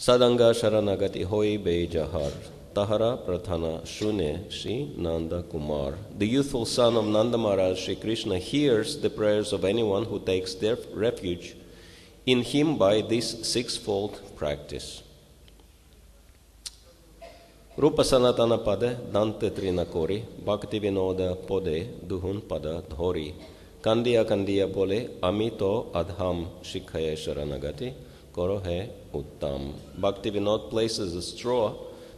Sadanga Sharanagati Hoi Bejahar Tahara Prathana Shune Shri Nanda Kumar. The youthful son of Nanda Maharaj, Shri Krishna, hears the prayers of anyone who takes their refuge in him by this sixfold practice. Rupa Sanatana Pade Dante Trinakori Bhakti Vinoda Pode Duhun Pada Dhori Kandiya Kandiya Bole Amito Adham Shikhaye Sharanagati Korohe Uttam. Bhakti Vinod places a straw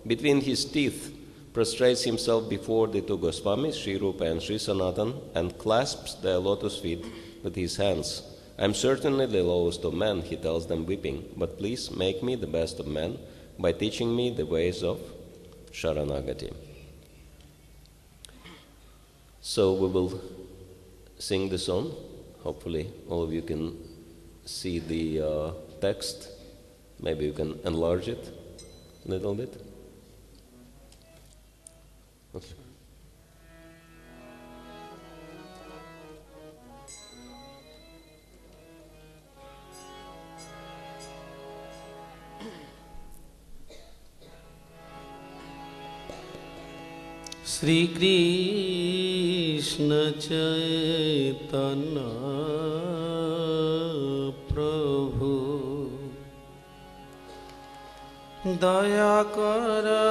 between his teeth, prostrates himself before the two Goswamis, Sri Rupa and Sri Sanatan, and clasps their lotus feet with his hands. I am certainly the lowest of men, he tells them weeping, but please make me the best of men by teaching me the ways of Sharanagati. So we will sing the song. Hopefully all of you can see the text. Maybe you can enlarge it a little bit. Okay. Shri Krishna Chaitanya Prabhu Daya Kara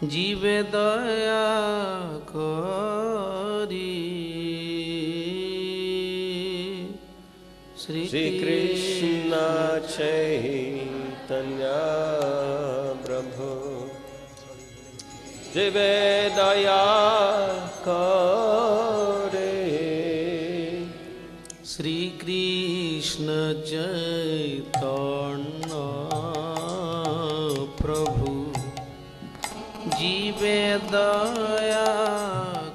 Jive Daya Kari Shri Krishna Chaitanya Prabhu Jive Daya Kare Shri Krishna Chaitanya Prabhu Jive Daya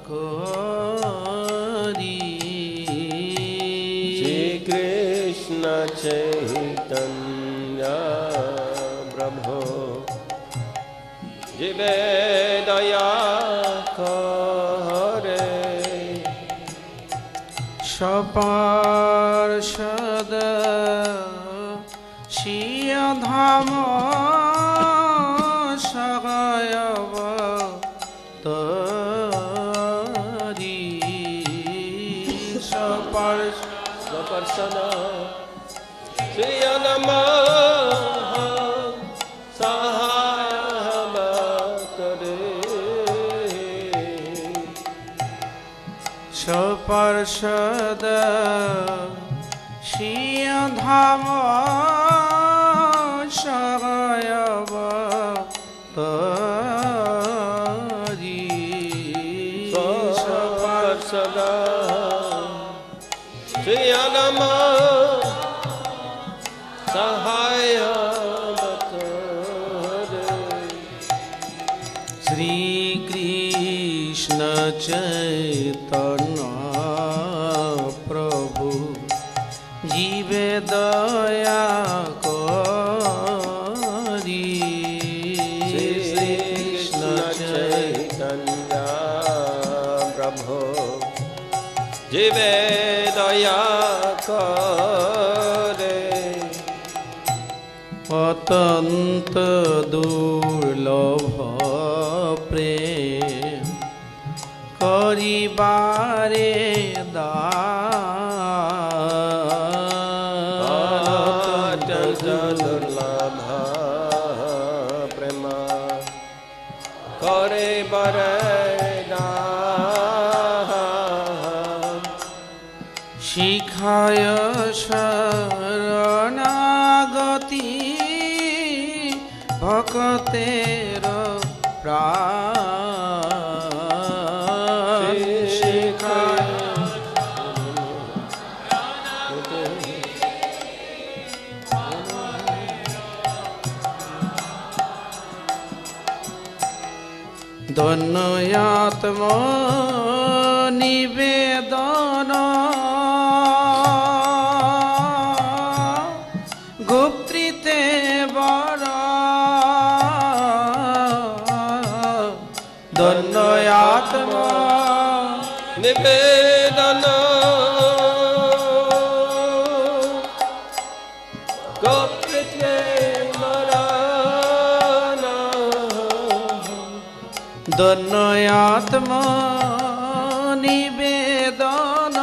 Kari Shri Krishna Chaitanya Prabhu Jive Daya Kare Shaparshada Shiyadhama Sagayava Tari Shaparsana Shiyadhama Shaparshada Shiyadhama Sagayava Tari Shaparsada Shiyadhama Shri Krishna Chaitanya Prabhu Jive Daya Kari Shri Krishna Chaitanya Prabhu Jive Daya Kare Atanta Durlabha Prem Karibare Atanta Durlabha Prema Karibare Shikhaya Sharanagati Bhakatera Dhanayatma Nivedana Guptrite Vara Dhanayatma Nivedana দন্যয়াত্মা নিবেদন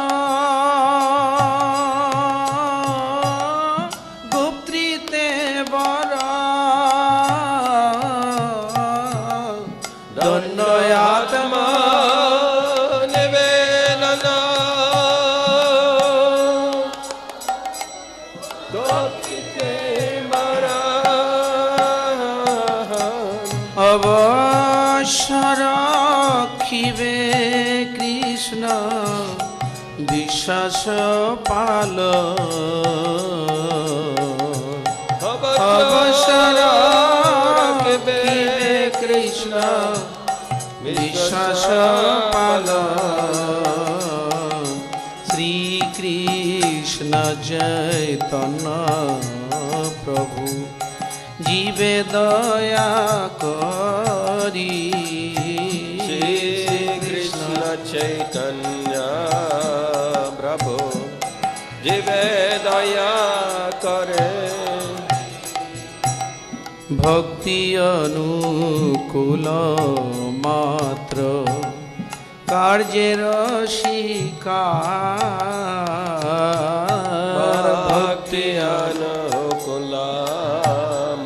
গুপ্তৃতে বর দন্যয়াত্মা নিবেদন গুপ্তৃতে বর অবসর রাখিবে কৃষ্ণ বিশ্বাস পাল অবসর রাখিবে কৃষ্ণ বিশ্বাস পাল শ্রীকৃষ্ণ চৈতন্য প্রভু জীবে দয়া করি শ্রী কৃষ্ণ চৈতন্য প্রভু জীবে দয়া করে ভক্তি অনুকূল মাত্র কার্যের শিকার ভক্তি অনুকূল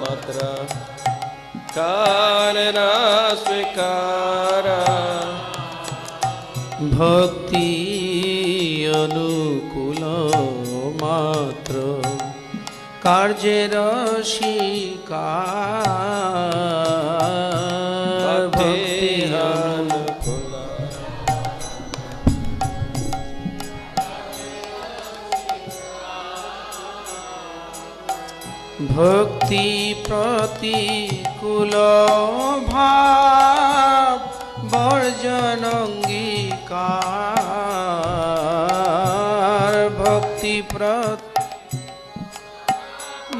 মাত্র কারণ স্বীকার ভক্তি অনুকূল মাত্র কার্যের শিকার ভক্তি অনুকূল ভক্তি প্রতিকূল ভাব বর্জন অঙ্গীকার ভক্তি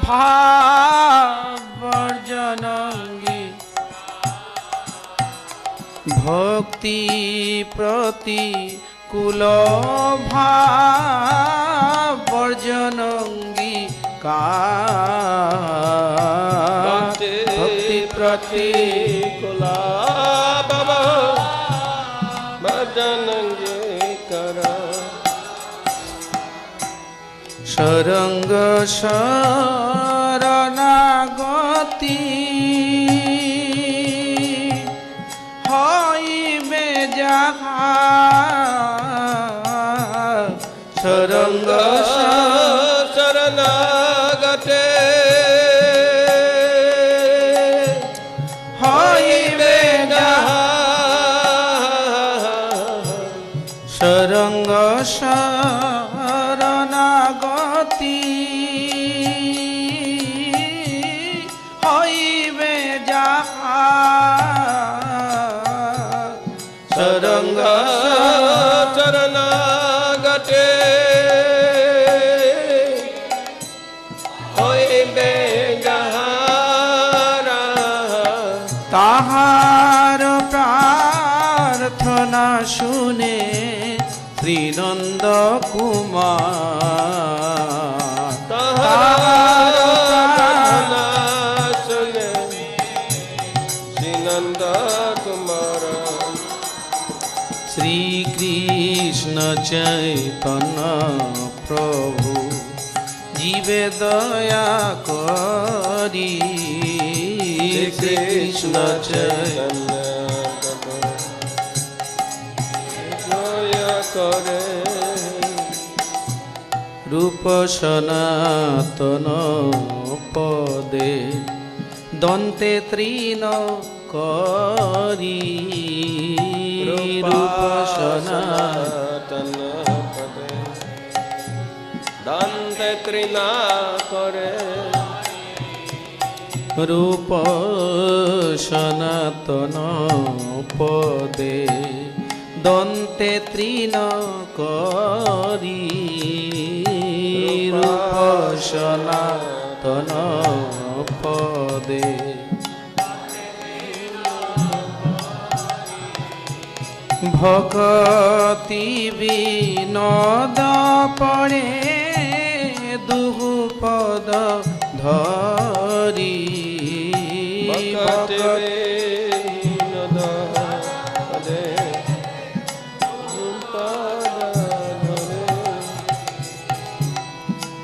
ভাব বর্জন ভক্তি প্রতিকূল ভাব বর্জন ভক্তি প্রতিকূল বাবা ভজন কর সরঙ্গ শরণাগতি হইবে যাহা সরঙ্গ শরণাগতে হইবে যাহা সরঙ্গ শরণাগতি হইবে যাহা সরঙ্গ শরণাগতে হইবে যাহারা তাহার প্রার্থনা শুনে শ্রীনন্দ কুমার তাহার প্রার্থনা শুনে শ্রীনন্দ কুমার শ্রীকৃষ্ণ চৈতন্য প্রভু জীবে দয়া করি শ্রীকৃষ্ণ চৈতন্য দয়া করে রূপ সনাতন পদে দন্তে তৃণ করি রূপ সনাতন পদে দন্তে তৃণ করে রূপ সনাতন পদে দন্তে তৃণ করি রূপ সনাতন পদে ভক্তি বিনোদ পড়ে দুহু পদ ধরি ভক্তি বিনোদ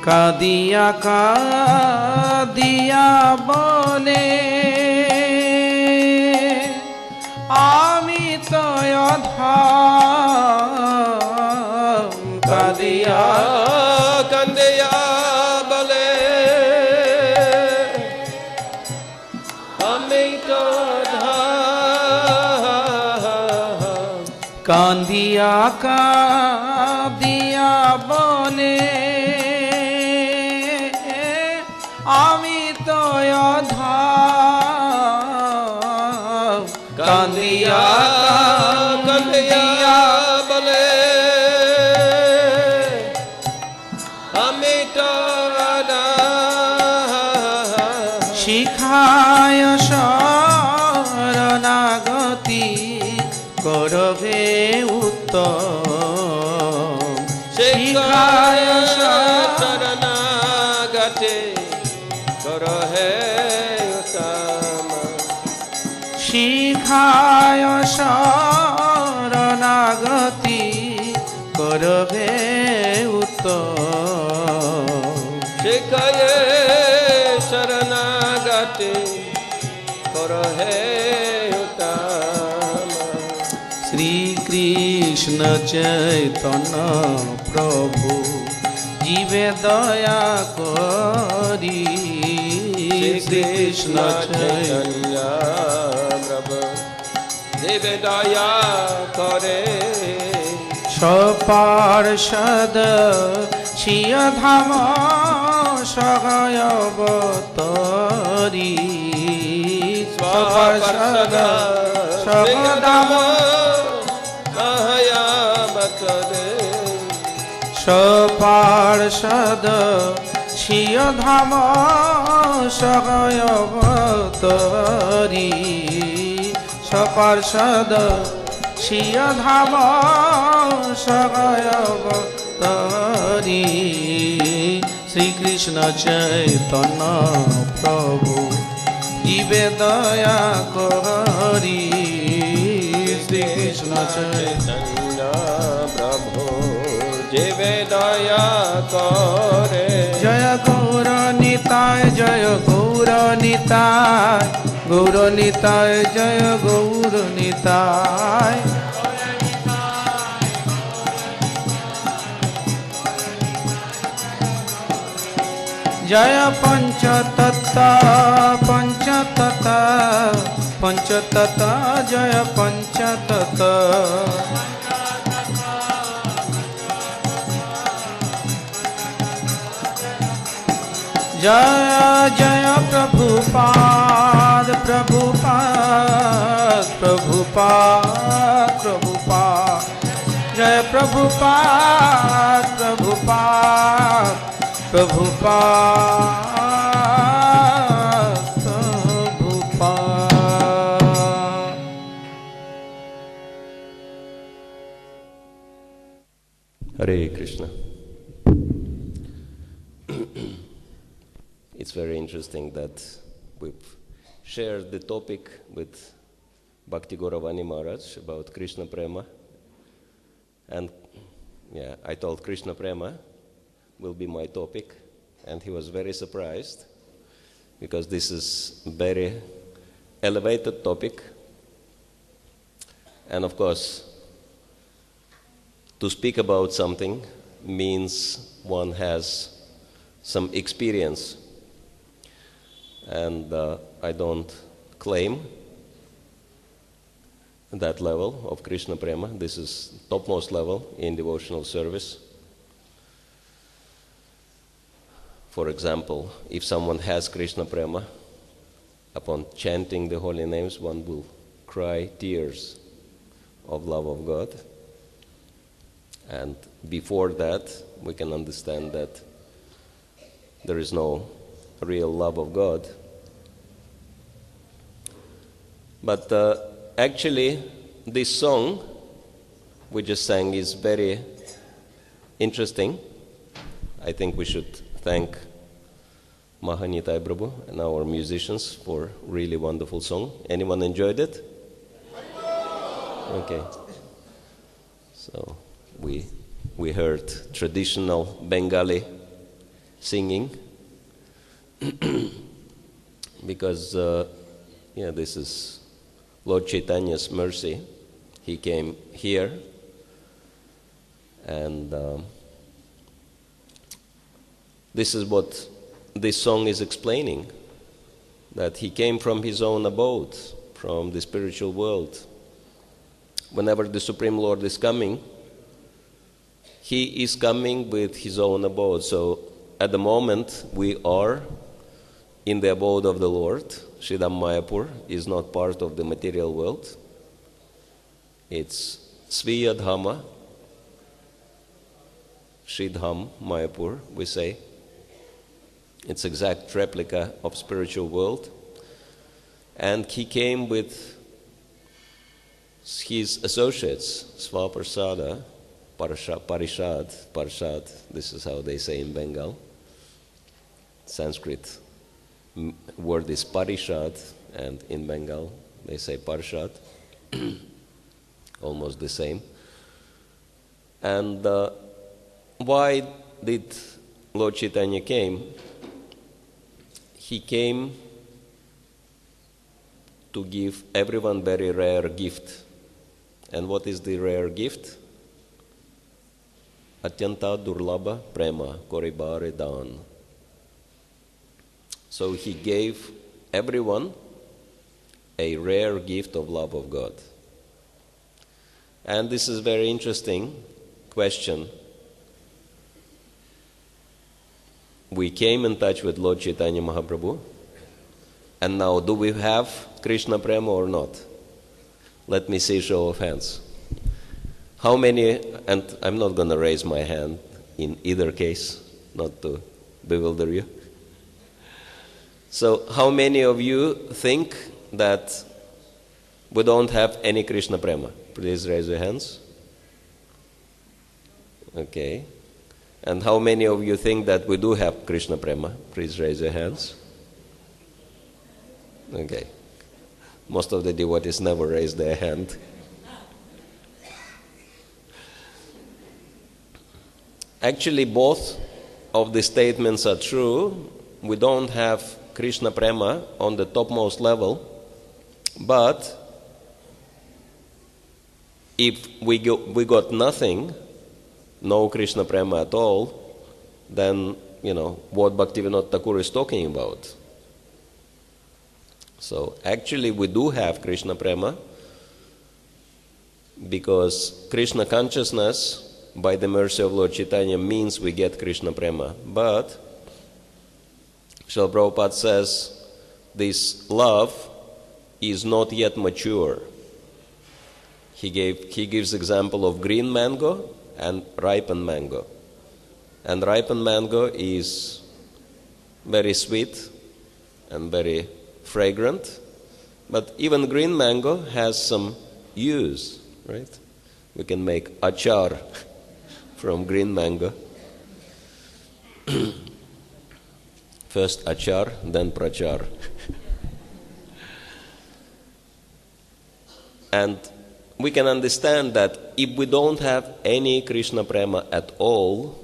কাদিয়া কাদিয়া বলে আমি তো অধম কাদিয়া কান্দিয়া বলে আমি তো কান্দিয়া কাদিয়া বলে আমি তো অধম কান্দিয়া কান্দিয়া বলে আমি তো শিখায় শরণাগতি করবে উত্তম শিখায় শরণাগতি করহে উত্তম শিখায় শরণাগতি করবে উত্তম শিখায় শরণাগতি করহে উত্তম শ্রীকৃষ্ণ চৈতন্য প্রভু জীবে দয়া করি শ্রীকৃষ্ণ চৈতন্য প্রভু জীবে দয়া করে সপার্ষদ শিয় ধাম সগয়বতরি সপার্ষদ সগদাম সপার্ষদ শিয় ধাম সগয়বতরি সপার্ষদ শিয় ধাম সগয়বতরি শ্রীকৃষ্ণ চৈতন্য প্রভু জীবে দয়া করি শ্রীকৃষ্ণ চৈতন্য প্রভু জীবে দয়া করে জয় গৌর নিতায় জয় গৌর নিতায় গৌর নিতায় জয় গৌর নিতায় জয় পঞ্চতত্ত্ব পঞ্চতত্ত্ব পঞ্চতত্ত্ব জয় পঞ্চতত্ত্ব जय जय प्रभुपाद प्रभुपाद प्रभुपाद प्रभुपाद जय Prabhupada Prabhupada Prabhupada Prabhupada Hare Krishna. It's very interesting that we've shared the topic with Bhakti Gauravani Maharaj about Krishna Prema. And yeah, I told Krishna Prema will be my topic, and he was very surprised because this is a very elevated topic. And of course, to speak about something means one has some experience. And I don't claim that level of Krishna Prema. This is topmost level in devotional service. For example, if someone has Krishna Prema, upon chanting the holy names, one will cry tears of love of God. And before that, we can understand that there is no real love of God. But actually, this song we just sang is very interesting. I think we should thank Mahanitai Prabhu and our musicians for really wonderful song. Anyone enjoyed it? Okay. So we heard traditional Bengali singing because this is Lord Chaitanya's mercy. He came here and this is what this song is explaining, that he came from his own abode, from the spiritual world. Whenever the Supreme Lord is coming, he is coming with his own abode. So at the moment we are in the abode of the Lord. Sridham Mayapur is not part of the material world. It's Sviya Dhamma, Sridham Mayapur, we say. It's exact replica of spiritual world. And he came with his associates, Svaprasada, Parishad, this is how they say in Bengal. Sanskrit word is Parishad, and in Bengal they say Parishad, almost the same. And why did Lord Chaitanya came? He came to give everyone very rare gift. And what is the rare gift? Atyanta durlabha prema koribare dan. So he gave everyone a rare gift of love of God. And this is a very interesting question. We came in touch with Lord Chaitanya Mahaprabhu, and now do we have Krishna Prema or not? Let me see show of hands. How many, and I'm not going to raise my hand in either case, not to bewilder you. So how many of you think that we don't have any Krishna Prema? Please raise your hands. Okay. And how many of you think that we do have Krishna Prema? Please raise your hands. Okay. Most of the devotees never raise their hand. Actually, both of the statements are true. We don't have Krishna Prema on the topmost level, but if we got nothing, no Krishna Prema at all, then, what Bhaktivinoda Thakur is talking about. So actually we do have Krishna Prema because Krishna consciousness, by the mercy of Lord Chaitanya, means we get Krishna Prema. But Srila Prabhupada says this love is not yet mature. He gives example of green mango and ripened mango. And ripened mango is very sweet and very fragrant, but even green mango has some use, right? We can make achar from green mango. First achar, then prachar. And we can understand that if we don't have any Krishna Prema at all,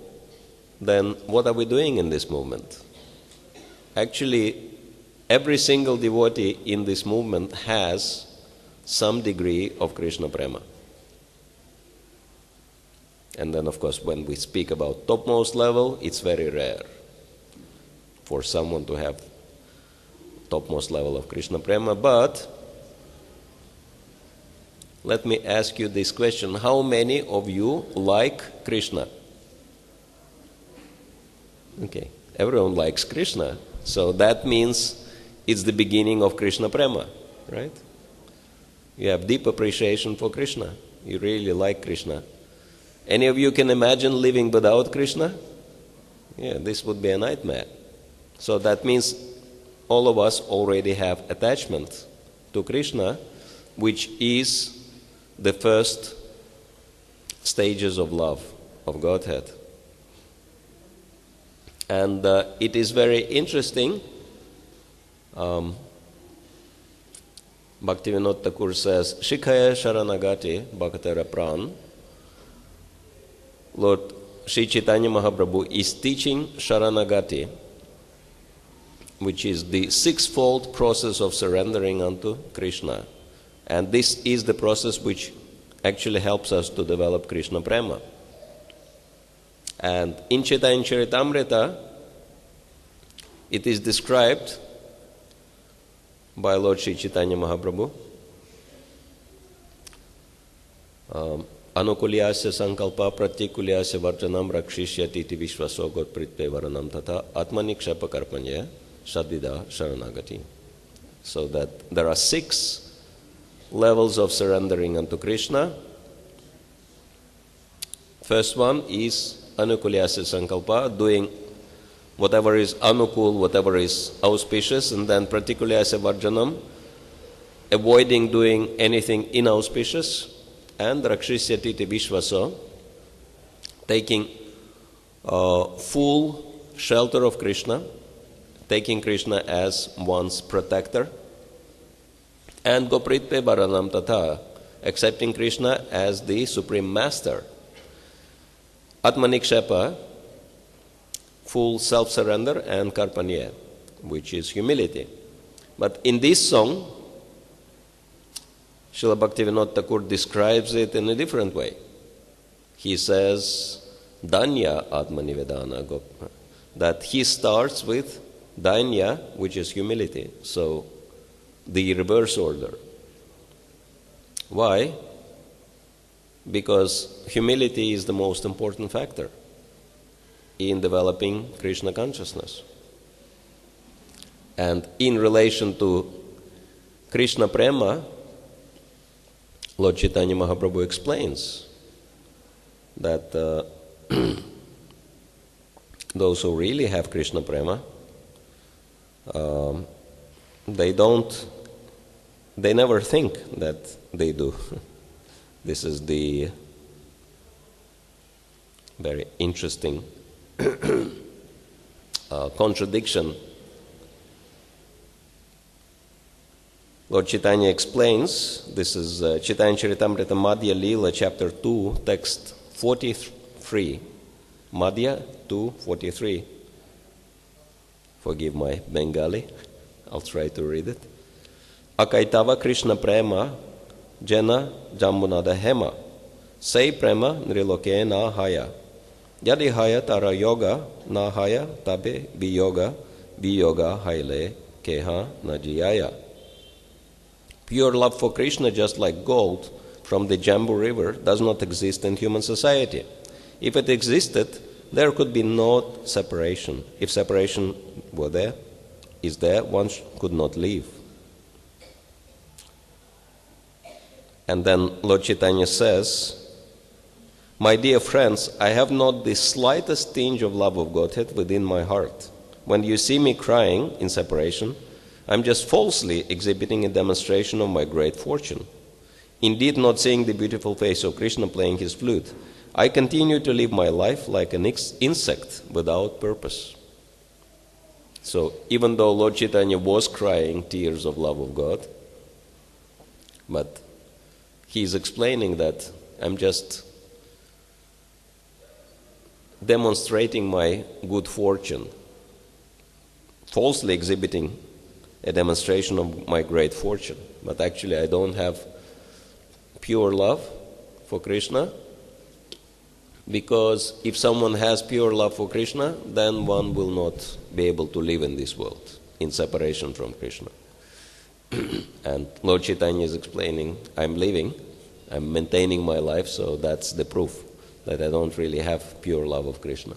then what are we doing in this movement? Actually, every single devotee in this movement has some degree of Krishna Prema. And then, of course, when we speak about topmost level, it's very rare for someone to have topmost level of Krishna Prema. But let me ask you this question. How many of you like Krishna? Okay, everyone likes Krishna. So that means it's the beginning of Krishna Prema, right? You have deep appreciation for Krishna. You really like Krishna. Any of you can imagine living without Krishna? Yeah, this would be a nightmare. So that means all of us already have attachment to Krishna, which is the first stages of love of Godhead. And it is very interesting. Bhaktivinoda Thakur says, Shikhaya Sharanagati Bhakatara Pran. Lord Sri Chaitanya Mahaprabhu is teaching Sharanagati, which is the sixfold process of surrendering unto Krishna. And this is the process which actually helps us to develop Krishna Prema. And in Chaitanya Charitamrita, it is described by Lord Sri Chaitanya Mahaprabhu. Anukulyasya sankalpa pratyikulyasya varjanam rakshishyati iti vishvaso gotpritve varanam tata atmanikshepa karpanya sadvida sharanagati. So that there are 6 levels of surrendering unto Krishna. First one is anukulyasya sankalpa, doing whatever is anukul, whatever is auspicious, and then pratyikulyasya varjanam, avoiding doing anything inauspicious, and rakshisyati iti vishvaso, taking full shelter of Krishna, taking Krishna as one's protector, and gopritve varanam tata, accepting Krishna as the supreme master. Atmanikshepa, full self-surrender, and karpanya, which is humility. But in this song, Srila Bhaktivinoda Thakur describes it in a different way. He says, Danya Atmanivedana Gopma, that he starts with Danya, which is humility. So, the reverse order. Why? Because humility is the most important factor in developing Krishna consciousness. And in relation to Krishna Prema, Lord Chaitanya Mahaprabhu explains that those who really have Krishna Prema, they never think that they do. This is the very interesting contradiction. Lord Chaitanya explains, this is Chaitanya Charitamrita Madhya Leela, chapter 2, text 43. Madhya 2:43. Forgive my Bengali, I'll try to read it. Akaitava Krishna Prema Jena Jambunada Hema Sei Prema Nriloke Na Haya Yadi Haya Tara Yoga Na Haya Tabe Viyoga Haile Keha Najiyaya. Pure love for Krishna, just like gold from the Jambu River, does not exist in human society. If it existed, there could be no separation. If separation is there, one could not live. And then Lord Chaitanya says, my dear friends, I have not the slightest tinge of love of Godhead within my heart. When you see me crying in separation, I'm just falsely exhibiting a demonstration of my great fortune. Indeed, not seeing the beautiful face of Krishna playing his flute, I continue to live my life like an insect without purpose. So, even though Lord Chaitanya was crying tears of love of God, but he's explaining that I'm just demonstrating my good fortune, falsely exhibiting a demonstration of my great fortune. But actually I don't have pure love for Krishna, because if someone has pure love for Krishna, then one will not be able to live in this world in separation from Krishna. And Lord Chaitanya is explaining, I'm living, I'm maintaining my life, so that's the proof that I don't really have pure love of Krishna.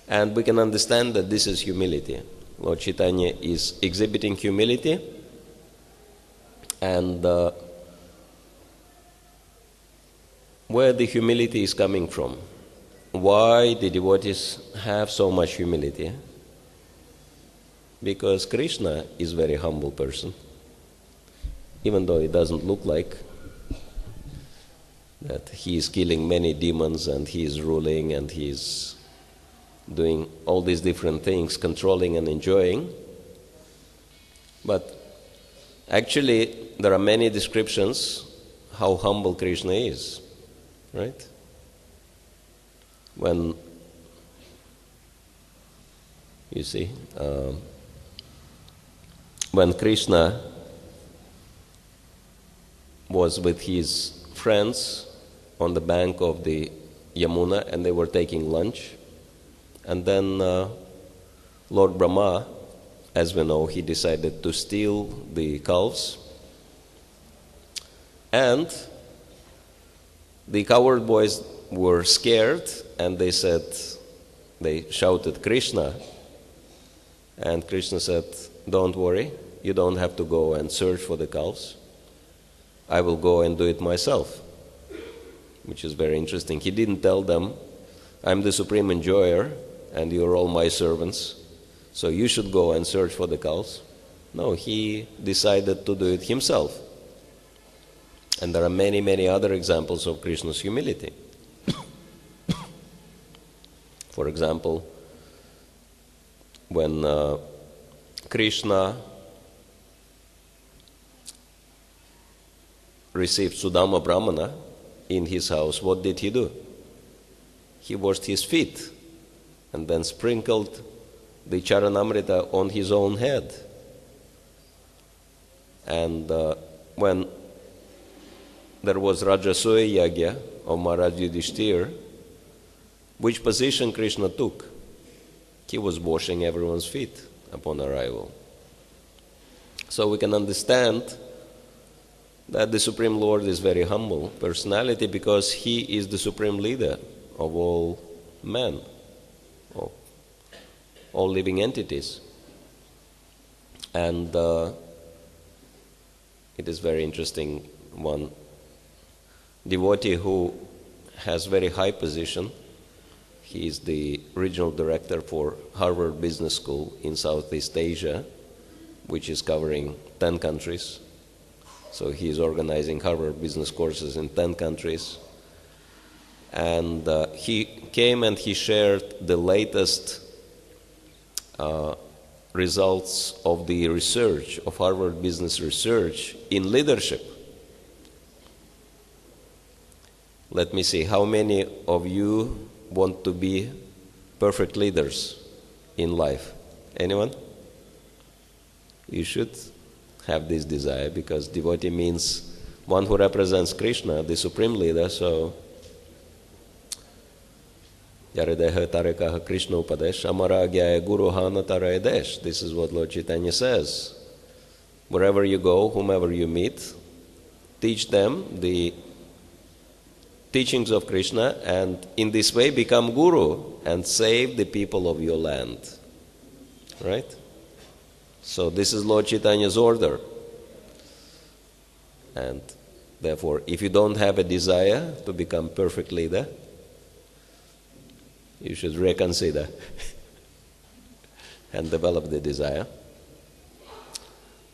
And we can understand that this is humility. Lord Chaitanya is exhibiting humility, and where the humility is coming from. Why the devotees have so much humility? Because Krishna is a very humble person, even though it doesn't look like that he is killing many demons and he is ruling and he is doing all these different things, controlling and enjoying. But actually, there are many descriptions how humble Krishna is, right? when, you see, when Krishna was with his friends on the bank of the Yamuna and they were taking lunch, and then Lord Brahma, as we know, he decided to steal the calves, and the cowherd boys were scared, and they shouted Krishna, and Krishna said, "Don't worry, you don't have to go and search for the calves. I will go and do it myself," which is very interesting. He didn't tell them, "I'm the supreme enjoyer and you're all my servants, so you should go and search for the calves." No, he decided to do it himself. And there are many, many other examples of Krishna's humility. For example, when Krishna received Sudama Brahmana in his house, what did he do? He washed his feet and then sprinkled the Charanamrita on his own head. And when there was Rajasuya Yagya of Maharaj Yudhishthir, which position Krishna took? He was washing everyone's feet upon arrival. So we can understand that the Supreme Lord is very humble personality because he is the supreme leader of all men, of all living entities. And it is very interesting, one devotee who has very high position. He is the regional director for Harvard Business School in Southeast Asia, which is covering 10 countries. So he is organizing Harvard business courses in 10 countries. And he came and he shared the latest results of the research, of Harvard business research in leadership. Let me see, how many of you want to be perfect leaders in life? Anyone? You should have this desire, because devotee means one who represents Krishna, the supreme leader. So Yaradeha Tarekaha Krishna Upadesh Amaragya Guru Hana Tarayadesh. This is what Lord Chaitanya says. Wherever you go, whomever you meet, teach them the teachings of Krishna, and in this way become Guru and save the people of your land. Right? So this is Lord Chaitanya's order. And therefore, if you don't have a desire to become perfect leader, you should reconsider and develop the desire.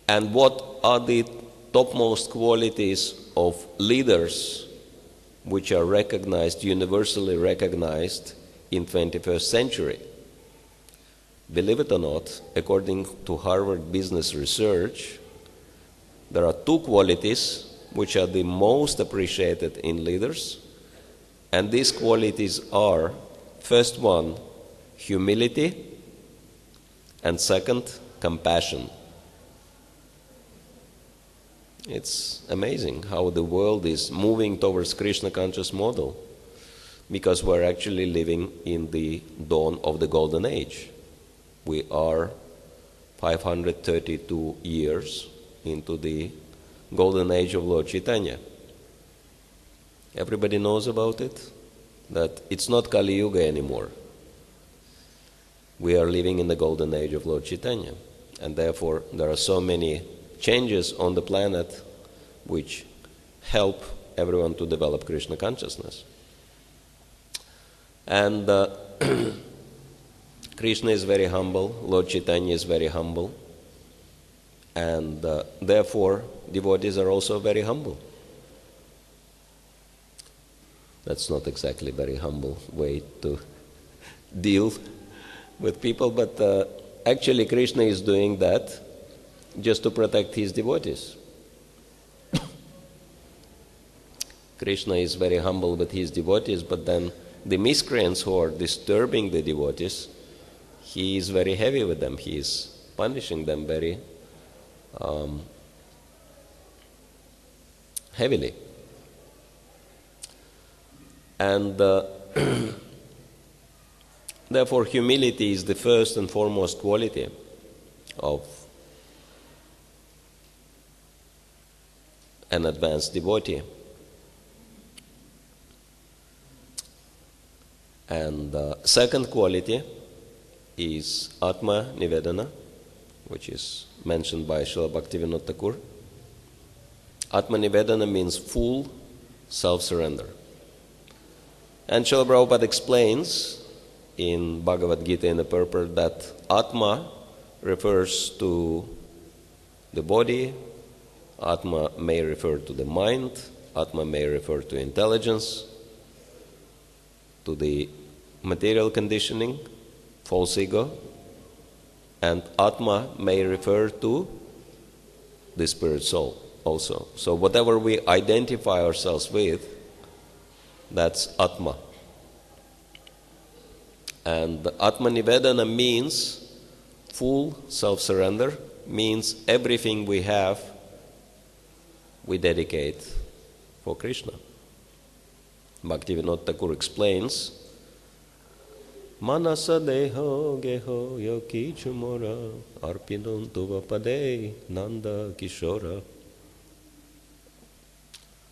And what are the topmost qualities of leaders which are recognized, universally recognized in 21st century? Believe it or not, according to Harvard Business Research, there are two qualities which are the most appreciated in leaders, and these qualities are, first one, humility, and second, compassion. It's amazing how the world is moving towards Krishna conscious model, because we're actually living in the dawn of the golden age. We are 532 years into the golden age of Lord Chaitanya. Everybody knows about it, that it's not Kali Yuga anymore. We are living in the golden age of Lord Chaitanya, and therefore there are so many changes on the planet which help everyone to develop Krishna consciousness. And Krishna is very humble, Lord Chaitanya is very humble, and therefore devotees are also very humble. That's not exactly a very humble way to deal with people, but actually Krishna is doing that just to protect his devotees. Krishna is very humble with his devotees, but then the miscreants who are disturbing the devotees, he is very heavy with them. He is punishing them very heavily. And therefore, humility is the first and foremost quality of an advanced devotee. And second quality is Atma Nivedana, which is mentioned by Srila Bhaktivinoda Thakur. Atma Nivedana means full self-surrender. And Srila Prabhupada explains in Bhagavad Gita in the purport that Atma refers to the body, Atma may refer to the mind, Atma may refer to intelligence, to the material conditioning, false ego, and Atma may refer to the spirit soul also. So whatever we identify ourselves with, that's Atma. And Atma Nivedana means full self-surrender, means everything we have, we dedicate for Krishna. Bhaktivinoda Thakur explains, Manasa deho geho yoki chumora arpinum tuva pade nanda kishora.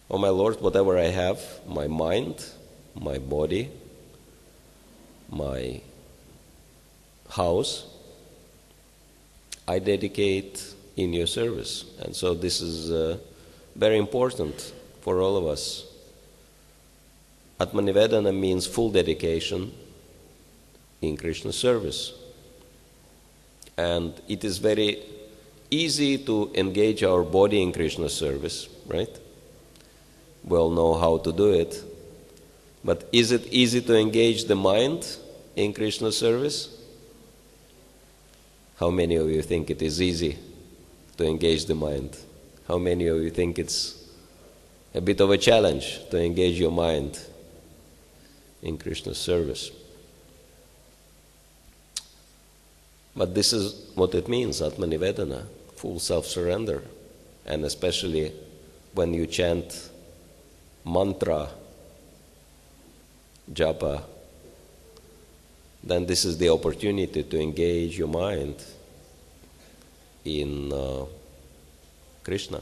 Oh my Lord, whatever I have, my mind, my body, my house, I dedicate in your service. And so this is very important for all of us. Atmanivedana means full dedication in Krishna's service. And it is very easy to engage our body in Krishna's service, right? We all know how to do it. But is it easy to engage the mind in Krishna's service? How many of you think it is easy to engage the mind? How many of you think it's a bit of a challenge to engage your mind in Krishna's service? But this is what it means, Atmanivedana, full self-surrender. And especially when you chant mantra, japa, then this is the opportunity to engage your mind in Krishna.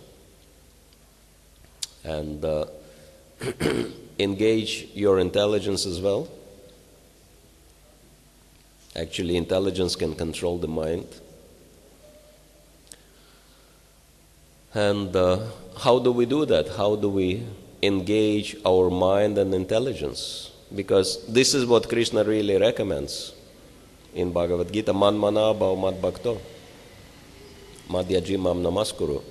And engage your intelligence as well. Actually, intelligence can control the mind. And how do we do that? How do we engage our mind and intelligence? Because this is what Krishna really recommends in Bhagavad Gita. Man mana bhav mad bhakto madhyaji mam namaskuru.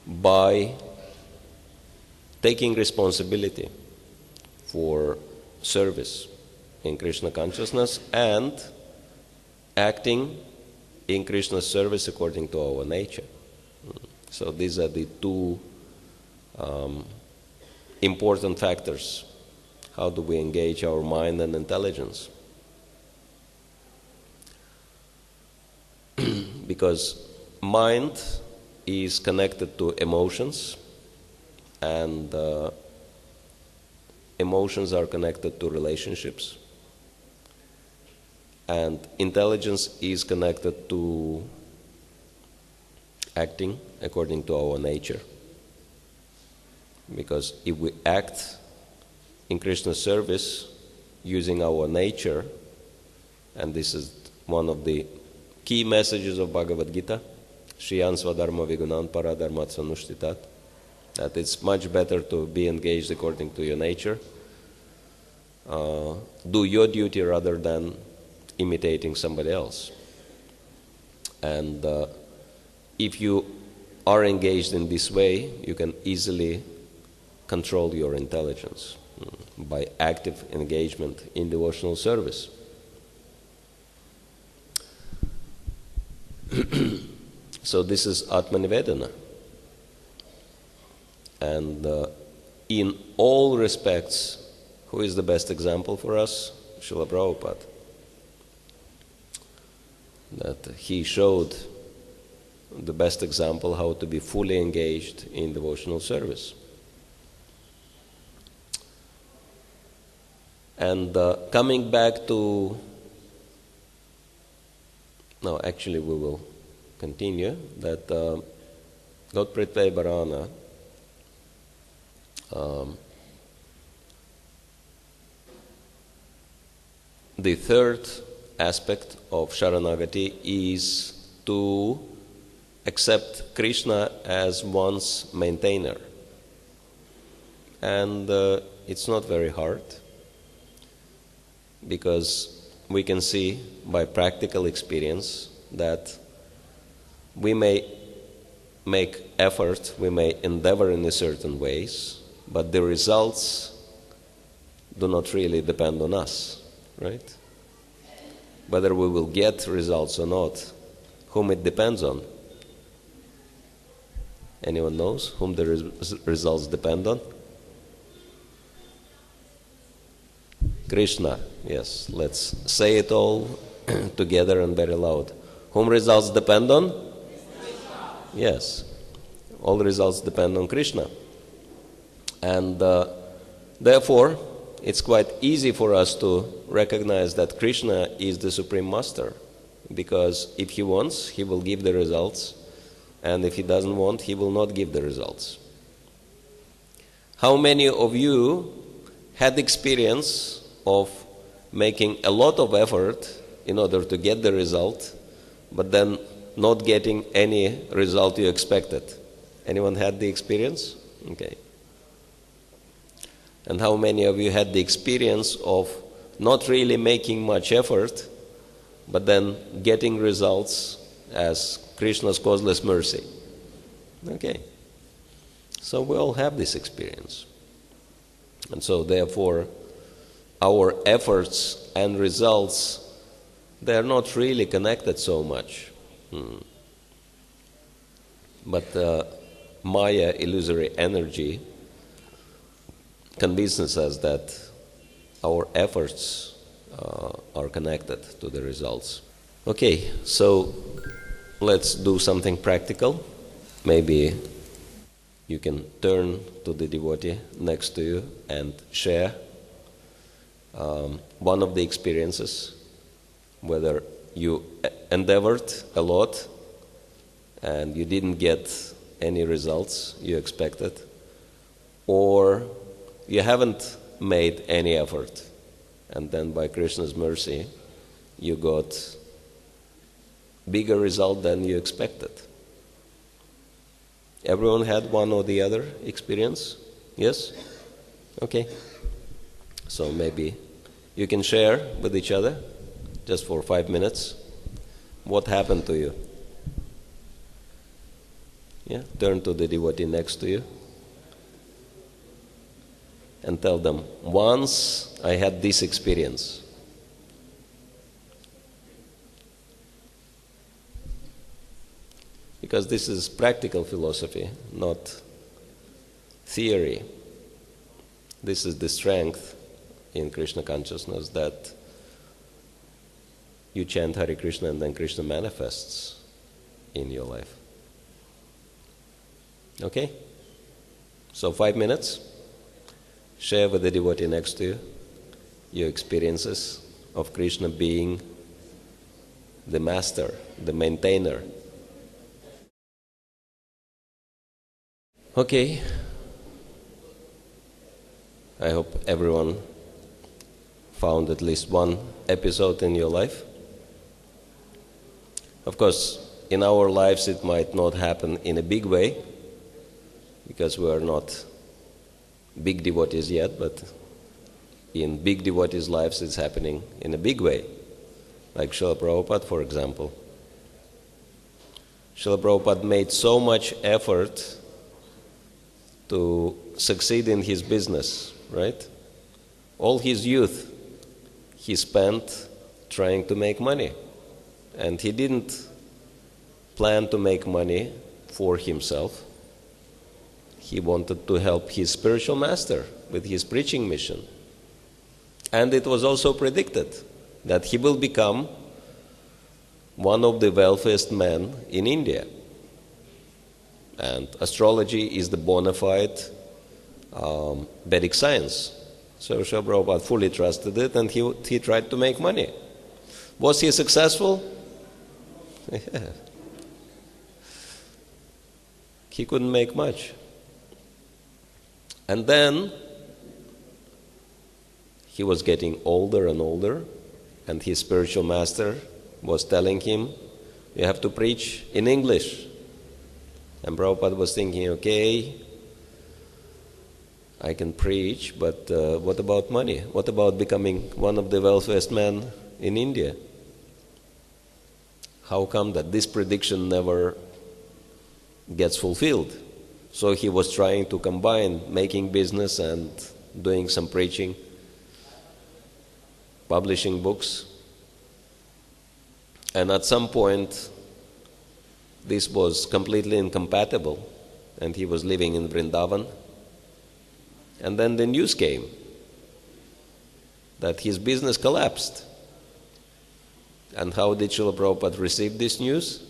By taking responsibility for service in Krishna consciousness and acting in Krishna's service according to our nature. So these are the two important factors. How do we engage our mind and intelligence? Because mind is connected to emotions, and emotions are connected to relationships, and intelligence is connected to acting according to our nature. Because if we act in Krishna's service using our nature, and this is one of the key messages of Bhagavad Gita, Shriyan Swadharma Vigunan Paradharmat Sanushtitat, that it's much better to be engaged according to your nature, do your duty rather than imitating somebody else. And if you are engaged in this way, you can easily control your intelligence by active engagement in devotional service. So this is Atmanivedana. And in all respects, who is the best example for us? Srila Prabhupada. That he showed the best example how to be fully engaged in devotional service. And coming back to, no, actually we will continue, that Lord Pritve Bharana the third aspect of Sharanagati is to accept Krishna as one's maintainer. And it's not very hard, because we can see by practical experience that we may make effort, we may endeavor in a certain ways, but the results do not really depend on us, right? Whether we will get results or not, whom it depends on? Anyone knows whom the results depend on? Krishna, yes. Let's say it all together and very loud. Whom results depend on? Krishna. Yes. All results depend on Krishna. And therefore, it's quite easy for us to recognize that Krishna is the Supreme Master. Because if he wants, he will give the results. And if he doesn't want, he will not give the results. How many of you had experience of making a lot of effort in order to get the result, but then not getting any result you expected? Anyone had the experience? Okay. And how many of you had the experience of not really making much effort, but then getting results as Krishna's causeless mercy? Okay. So we all have this experience. And so therefore, our efforts and results, they are not really connected so much. But Maya, illusory energy, convinces us that our efforts are connected to the results. Okay, so let's do something practical. Maybe you can turn to the devotee next to you and share one of the experiences, whether you endeavored a lot and you didn't get any results you expected, or you haven't made any effort, and then by Krishna's mercy you got bigger result than you expected. Everyone had one or the other experience? Yes? Okay. So maybe you can share with each other, just for 5 minutes, what happened to you. Yeah? Turn to the devotee next to you and tell them, once I had this experience. Because this is practical philosophy, not theory. This is the strength in Krishna consciousness, that you chant Hare Krishna and then Krishna manifests in your life. Okay? So 5 minutes. Share with the devotee next to you your experiences of Krishna being the master, the maintainer. Okay. I hope everyone found at least one episode in your life. Of course, in our lives it might not happen in a big way, because we are not big devotees yet, but in big devotees' lives it's happening in a big way. Like Srila Prabhupada, for example. Srila Prabhupada made so much effort to succeed in his business, right? All his youth he spent trying to make money. And he didn't plan to make money for himself. He wanted to help his spiritual master with his preaching mission. And it was also predicted that he will become one of the wealthiest men in India. And astrology is the bona fide Vedic science. So Srila Prabhupada fully trusted it, and he tried to make money. Was he successful? Yeah. He couldn't make much. And then he was getting older and older, and his spiritual master was telling him, you have to preach in English. And Prabhupada was thinking, okay, I can preach, but what about money? What about becoming one of the wealthiest men in India? How come that this prediction never gets fulfilled? So he was trying to combine making business and doing some preaching, publishing books. And at some point, this was completely incompatible, and he was living in Vrindavan. And then the news came that his business collapsed. And how did Srila Prabhupada receive this news?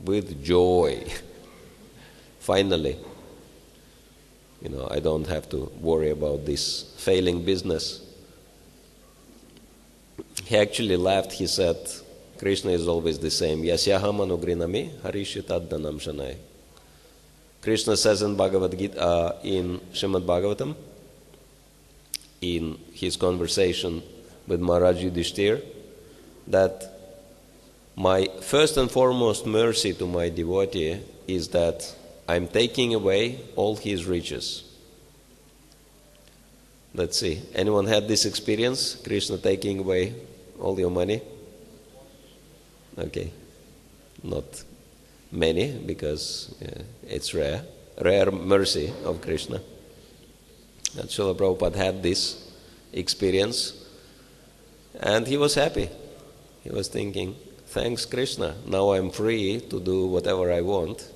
With joy. Finally, I don't have to worry about this failing business. He actually laughed. He said, Krishna is always the same. Yasyaham anugrinami harishitaddanam shanai. Krishna says in Bhagavad Gita, in Srimad Bhagavatam, in his conversation with Maharaj Yudhishthir, that my first and foremost mercy to my devotee is that I'm taking away all his riches. Let's see, anyone had this experience? Krishna taking away all your money? Okay, not many, because it's rare mercy of Krishna. And Srila Prabhupada had this experience, and he was happy. He was thinking, thanks Krishna, now I'm free to do whatever I want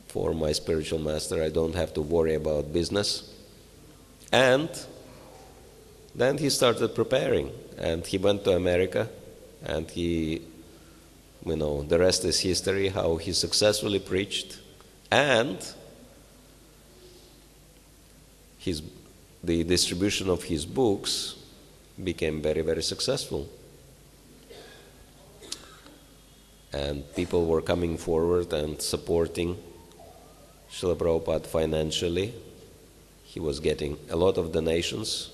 for my spiritual master. I don't have to worry about business. And then he started preparing, and he went to America, and he, the rest is history, how he successfully preached, and the distribution of his books became very, very successful. And people were coming forward and supporting Srila Prabhupada financially. He was getting a lot of donations,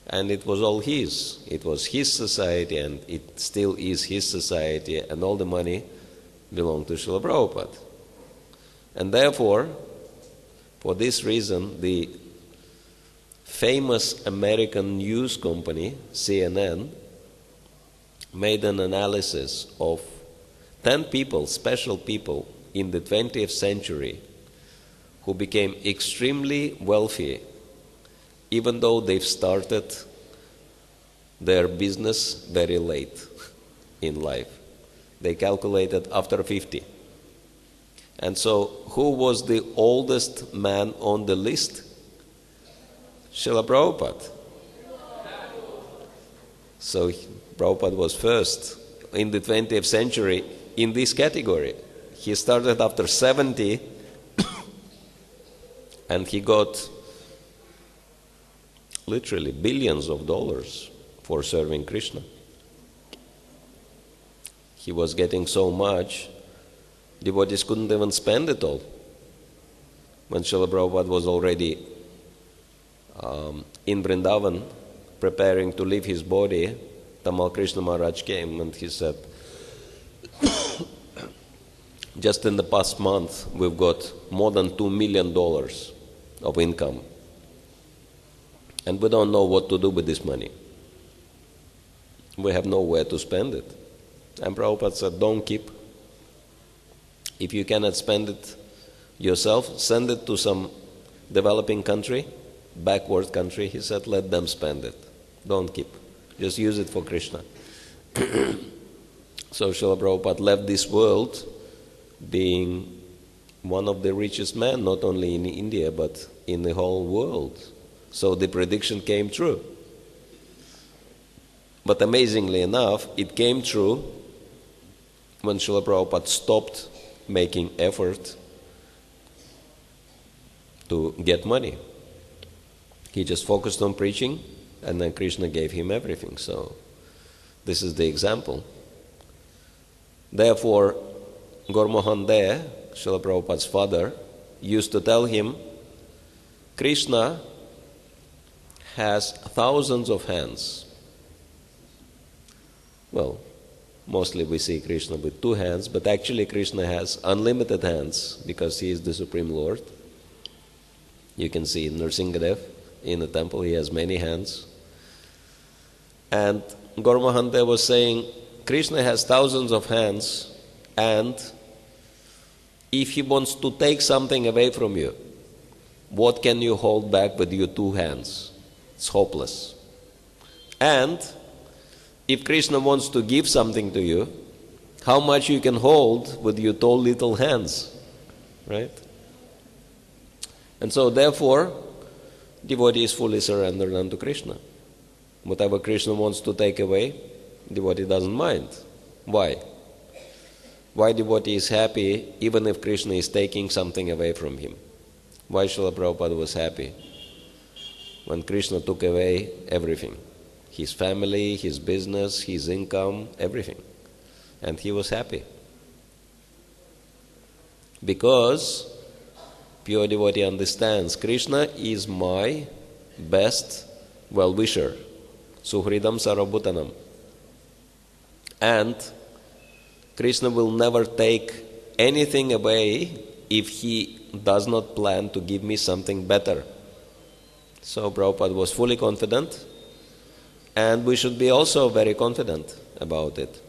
and it was all his. It was his society, and it still is his society, and all the money belonged to Srila Prabhupada. And therefore, for this reason, the famous American news company, CNN, made an analysis of 10 people, special people, in the 20th century who became extremely wealthy, even though they've started their business very late in life. They calculated after 50. And so, who was the oldest man on the list? Srila Prabhupada. So, Prabhupada was first in the 20th century in this category. He started after 70 and he got literally billions of dollars for serving Krishna. He was getting so much, devotees couldn't even spend it all. When Srila Prabhupada was already in Vrindavan, preparing to leave his body, Tamal Krishna Maharaj came and he said, just in the past month, we've got more than $2 million of income. And we don't know what to do with this money. We have nowhere to spend it. And Prabhupada said, don't keep. If you cannot spend it yourself, send it to some developing country, backward country. He said, let them spend it. Don't keep. Just use it for Krishna. So Srila Prabhupada left this world being one of the richest men, not only in India, but in the whole world. So the prediction came true. But amazingly enough, it came true when Srila Prabhupada stopped making effort to get money. He just focused on preaching, and then Krishna gave him everything. So this is the example. Therefore, Gormohan De, Srila Prabhupada's father, used to tell him, Krishna has thousands of hands. Well, mostly we see Krishna with 2 hands, but actually Krishna has unlimited hands because he is the Supreme Lord. You can see in Nrsingadev, in the temple, he has many hands. And Gormohan was saying, Krishna has thousands of hands, and if he wants to take something away from you, what can you hold back with your 2 hands? It's hopeless. And if Krishna wants to give something to you, how much you can hold with your 2 little hands, right? And so therefore, devotee is fully surrendered unto Krishna. Whatever Krishna wants to take away, devotee doesn't mind. Why? Why devotee is happy even if Krishna is taking something away from him? Why Srila Prabhupada was happy when Krishna took away everything? His family, his business, his income, everything. And he was happy. Because pure devotee understands Krishna is my best well-wisher. Suhridam Sarvabhutanam. And Krishna will never take anything away if he does not plan to give me something better. So Prabhupada was fully confident, and we should be also very confident about it.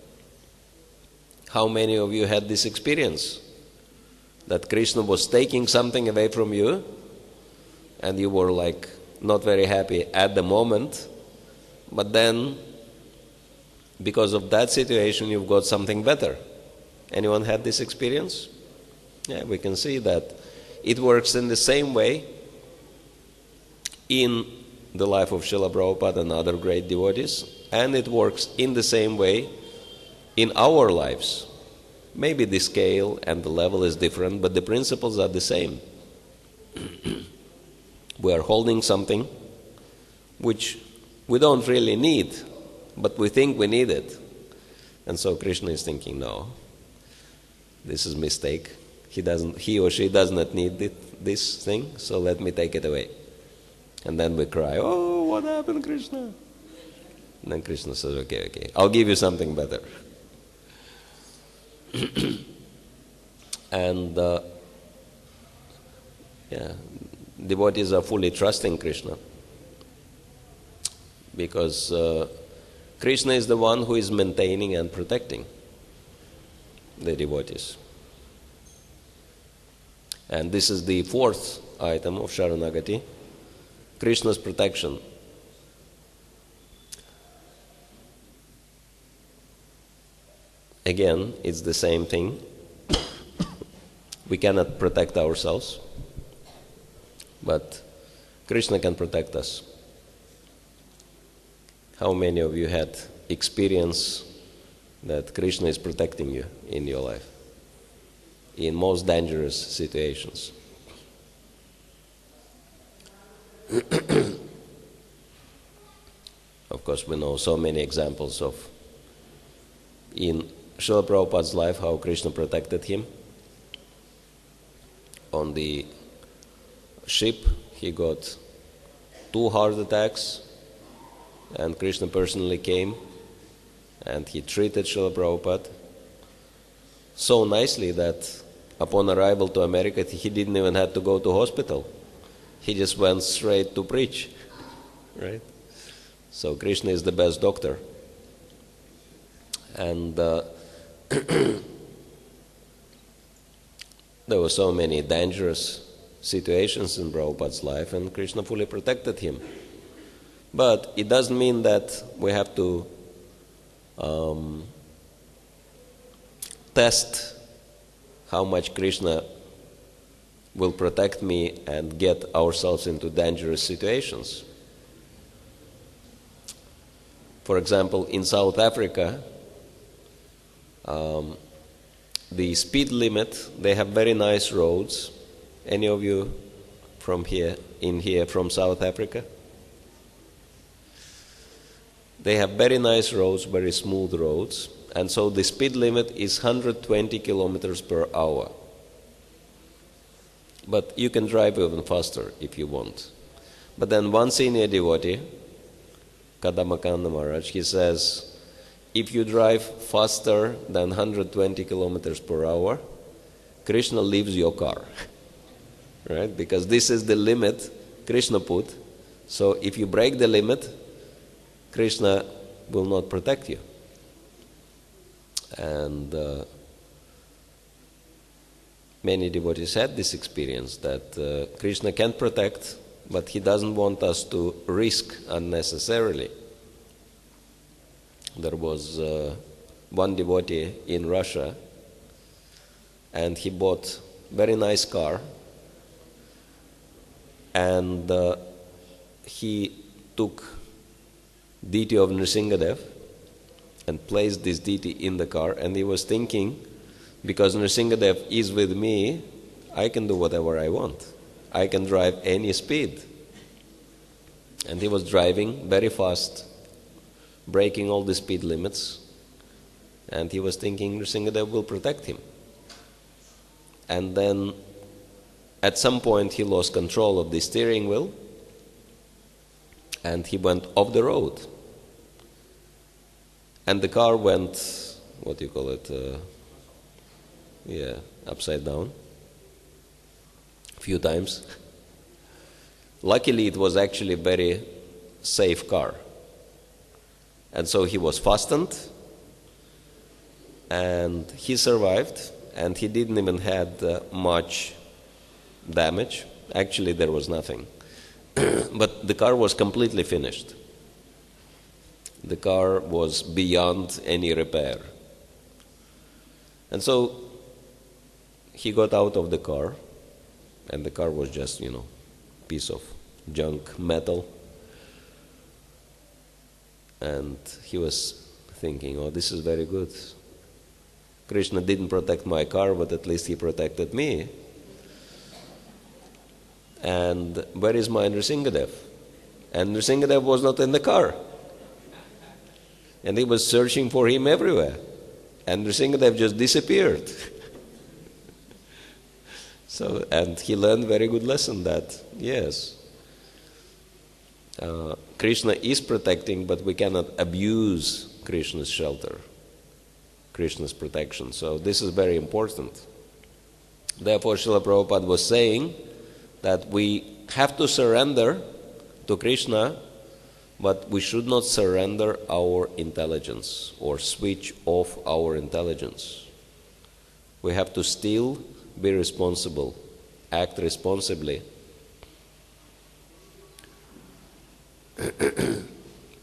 How many of you had this experience? That Krishna was taking something away from you, and you were like not very happy at the moment, but then because of that situation you've got something better. Anyone had this experience? Yeah, we can see that it works in the same way in the life of Srila Prabhupada and other great devotees, and it works in the same way in our lives. Maybe the scale and the level is different, but the principles are the same. We are holding something which we don't really need, but we think we need it. And so Krishna is thinking, no, this is a mistake. He or she does not need this thing, so let me take it away. And then we cry, oh, what happened, Krishna? And then Krishna says, okay, I'll give you something better. And devotees are fully trusting Krishna, because Krishna is the one who is maintaining and protecting the devotees. And this is the 4th item of Sharanagati, Krishna's protection. Again, it's the same thing. We cannot protect ourselves, but Krishna can protect us. How many of you had experience that Krishna is protecting you in your life, in most dangerous situations? Of course, we know so many examples of in Srila Prabhupada's life how Krishna protected him. On the ship, he got 2 heart attacks, and Krishna personally came and he treated Srila Prabhupada so nicely that upon arrival to America, he didn't even have to go to hospital. He just went straight to preach, right? So Krishna is the best doctor. And there were so many dangerous situations in Prabhupada's life, and Krishna fully protected him. But it doesn't mean that we have to test how much Krishna will protect me and get ourselves into dangerous situations. For example, in South Africa, the speed limit, they have very nice roads. Any of you from here, from South Africa? They have very nice roads, very smooth roads, and so the speed limit is 120 kilometers per hour. But you can drive even faster if you want. But then one senior devotee, Kadamakanda Maharaj, he says, if you drive faster than 120 kilometers per hour, Krishna leaves your car. Right? Because this is the limit Krishna put. So if you break the limit, Krishna will not protect you. And many devotees had this experience that Krishna can protect, but he doesn't want us to risk unnecessarily. There was one devotee in Russia, and he bought a very nice car, and he took deity of Nrsingadev and placed this deity in the car, and he was thinking, because Nrsingadev is with me, I can do whatever I want. I can drive any speed. And he was driving very fast, breaking all the speed limits, and he was thinking Nrsingadev will protect him. And then at some point he lost control of the steering wheel, and he went off the road. And the car went, upside down, a few times. Luckily, it was actually a very safe car. And so he was fastened, and he survived, and he didn't even have much damage. Actually, there was nothing. But the car was completely finished. The car was beyond any repair. And so he got out of the car, and the car was just, piece of junk metal. And he was thinking, oh, this is very good. Krishna didn't protect my car, but at least he protected me. And where is my Nrsingadev? And Nrsingadev was not in the car. And he was searching for him everywhere. And Nrsingadev just disappeared. And he learned a very good lesson that, yes, Krishna is protecting, but we cannot abuse Krishna's shelter, Krishna's protection. So this is very important. Therefore, Srila Prabhupada was saying that we have to surrender to Krishna, but we should not surrender our intelligence or switch off our intelligence. We have to still be responsible, act responsibly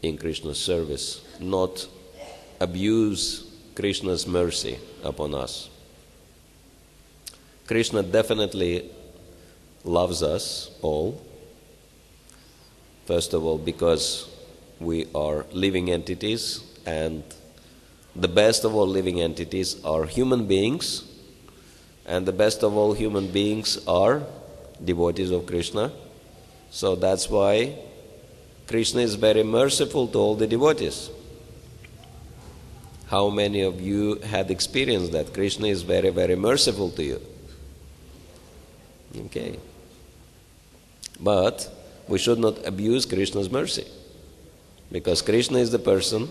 in Krishna's service, not abuse Krishna's mercy upon us. Krishna definitely loves us all. First of all, because we are living entities, and the best of all living entities are human beings, and the best of all human beings are devotees of Krishna. So that's why Krishna is very merciful to all the devotees. How many of you had experienced that? Krishna is very, very merciful to you. Okay. But we should not abuse Krishna's mercy, because Krishna is the person,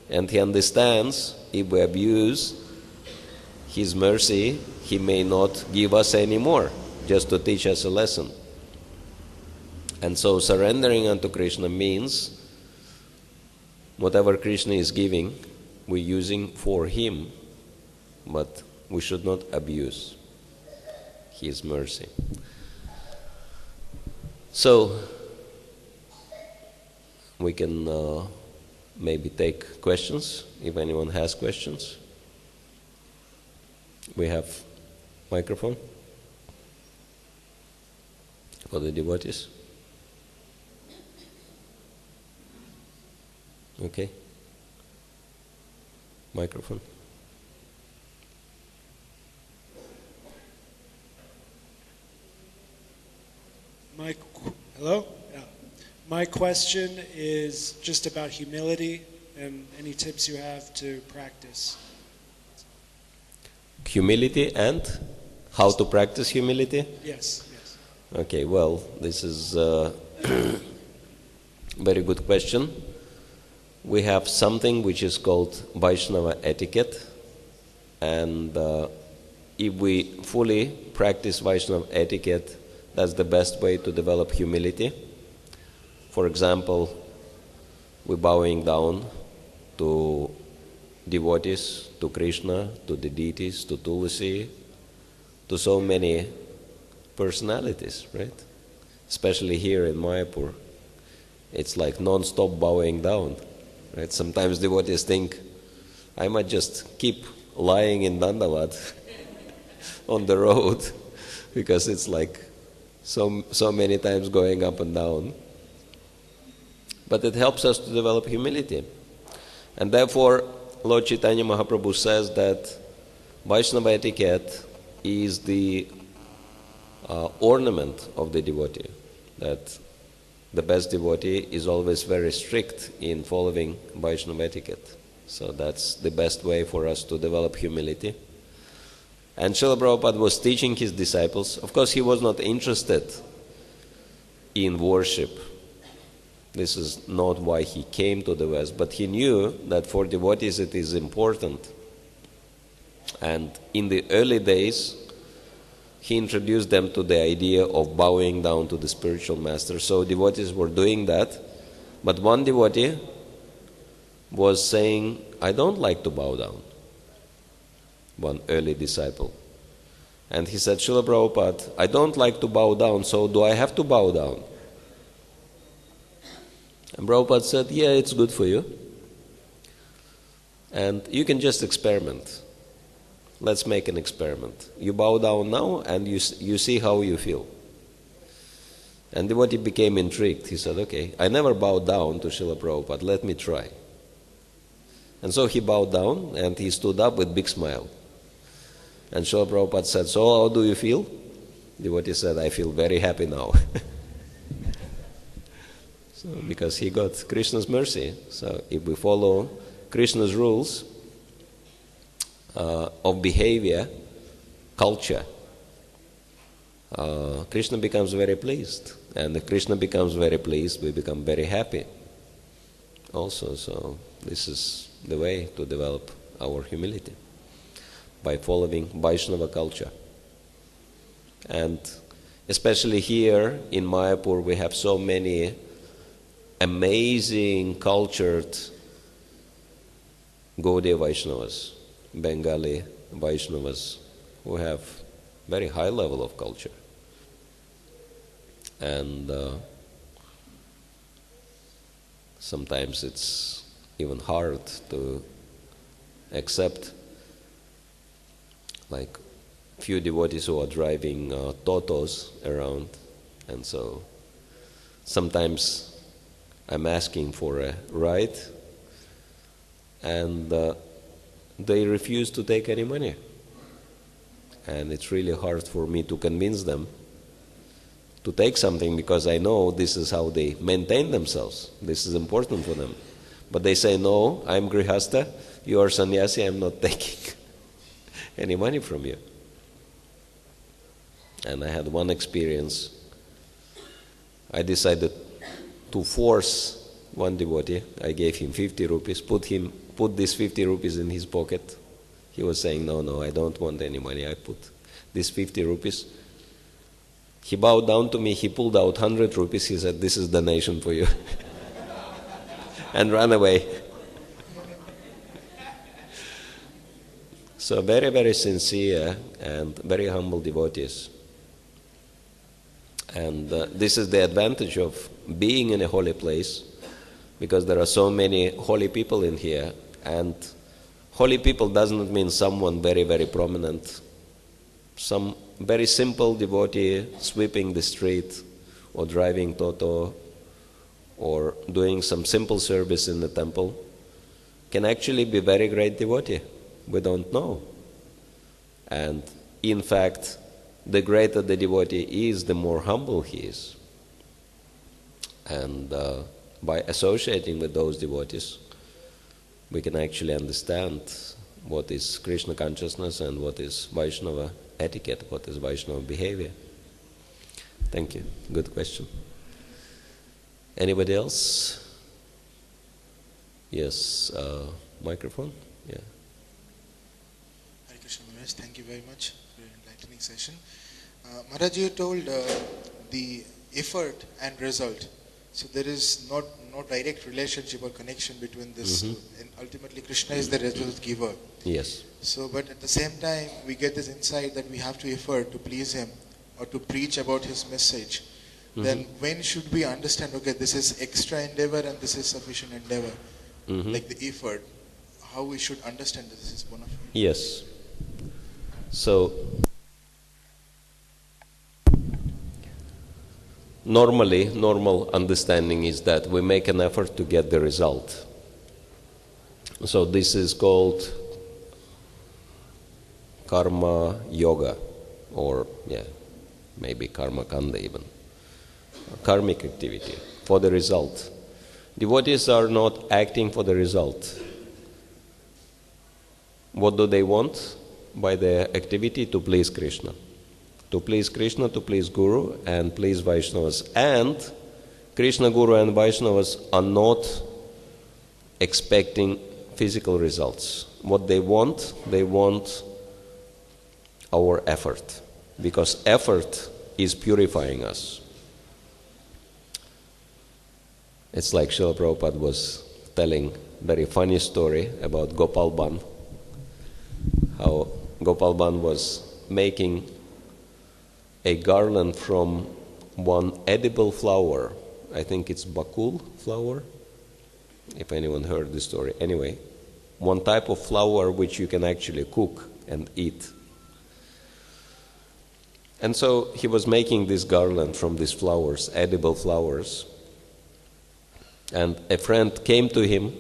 and he understands if we abuse his mercy, he may not give us any more, just to teach us a lesson. And so surrendering unto Krishna means whatever Krishna is giving, we're using for him, but we should not abuse his mercy. So we can maybe take questions, if anyone has questions. We have microphone. For the devotees? Okay. Microphone. Hello? Yeah. My question is just about humility and any tips you have to practice. Humility and how to practice humility? Yes. Okay, well, this is a very good question. We have something which is called Vaisnava etiquette, and if we fully practice Vaisnava etiquette, that's the best way to develop humility. For example, we're bowing down to devotees, to Krishna, to the deities, to Tulsi, to so many personalities, right? Especially here in Mayapur, it's like non-stop bowing down, right? Sometimes devotees think, I might just keep lying in Dandavat on the road because it's like so many times going up and down. But it helps us to develop humility. And therefore, Lord Chaitanya Mahaprabhu says that Vaishnava etiquette is the ornament of the devotee, that the best devotee is always very strict in following Vaishnava etiquette. So that's the best way for us to develop humility. And Srila Prabhupada was teaching his disciples. Of course, he was not interested in worship. This is not why he came to the West, but he knew that for devotees it is important. And in the early days, he introduced them to the idea of bowing down to the spiritual master. So devotees were doing that. But one devotee was saying, I don't like to bow down. One early disciple. And he said, Srila Prabhupada, I don't like to bow down, so do I have to bow down? And Prabhupada said, yeah, it's good for you. And you can just experiment. Let's make an experiment. You bow down now and you see how you feel. And the devotee became intrigued. He said, okay, I never bowed down to Srila Prabhupada, let me try. And so he bowed down and he stood up with big smile. And Srila Prabhupada said, so how do you feel? The devotee said, I feel very happy now. So, because he got Krishna's mercy. So if we follow Krishna's rules of behavior, culture, Krishna becomes very pleased. And if Krishna becomes very pleased, we become very happy also. So this is the way to develop our humility, by following Vaishnava culture. And especially here in Mayapur, we have so many amazing, cultured Gaudiya Vaisnavas, Bengali Vaisnavas, who have very high level of culture. And sometimes it's even hard to accept, like few devotees who are driving totos around, and so sometimes I'm asking for a ride, and they refuse to take any money. And it's really hard for me to convince them to take something, because I know this is how they maintain themselves. This is important for them. But they say, no, I'm Grihastha, you are sannyasi, I'm not taking any money from you. And I had one experience. I decided to force one devotee. I gave him 50 rupees, put this 50 rupees in his pocket. He was saying, no, I don't want any money. I put this 50 rupees. He bowed down to me, he pulled out 100 rupees, he said, this is donation for you. And ran away. So very, very sincere and very humble devotees. And this is the advantage of being in a holy place, because there are so many holy people in here. And holy people doesn't mean someone very, very prominent. Some very simple devotee sweeping the street, or driving Toto or doing some simple service in the temple can actually be very great devotee. We don't know. And in fact, the greater the devotee is, the more humble he is. And by associating with those devotees, we can actually understand what is Krishna consciousness and what is Vaishnava etiquette, what is Vaishnava behavior. Thank you. Good question. Anybody else? Yes, microphone? Yeah. Hare Krishna Maharaj, thank you very much for your enlightening session. Maharaj, you told the effort and result. So there is no direct relationship or connection between this. And ultimately Krishna is the result giver. Yes. So, but at the same time, we get this insight that we have to effort to please him or to preach about his message. Then when should we understand, okay, this is extra endeavor and this is sufficient endeavor? Like the effort, how we should understand this is one of it? Yes. So, normal understanding is that we make an effort to get the result. So this is called karma yoga, or maybe karma kanda even. Karmic activity for the result. Devotees are not acting for the result. What do they want by their activity? To please Krishna. To please Krishna, to please Guru, and please Vaisnavas. And Krishna, Guru, and Vaisnavas are not expecting physical results. What they want our effort. Because effort is purifying us. It's like Srila Prabhupada was telling a very funny story about Gopal Ban. How Gopal Ban was making a garland from one edible flower. I think it's bakul flower, if anyone heard this story. Anyway, one type of flower which you can actually cook and eat. And so he was making this garland from these flowers, edible flowers. And a friend came to him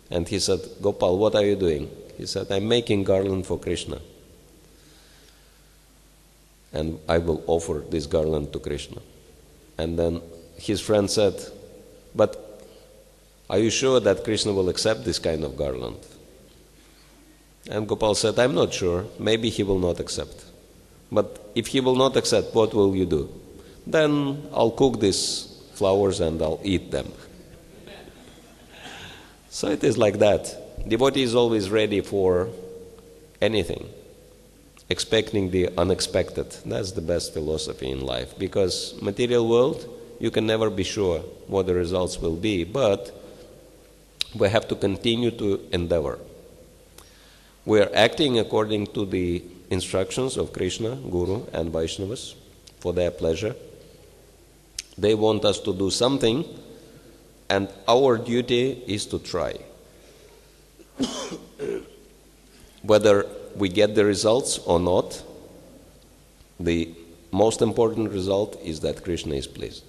and he said, Gopal, what are you doing? He said, I'm making garland for Krishna. And I will offer this garland to Krishna. And then his friend said, but are you sure that Krishna will accept this kind of garland? And Gopal said, I'm not sure. Maybe he will not accept. But if he will not accept, what will you do? Then I'll cook these flowers and I'll eat them. So it is like that. Devotee is always ready for anything, expecting the unexpected. That's the best philosophy in life, because material world, you can never be sure what the results will be, but we have to continue to endeavor. We are acting according to the instructions of Krishna, Guru, and Vaisnavas for their pleasure. They want us to do something, and our duty is to try. Whether we get the results or not, the most important result is that Krishna is pleased.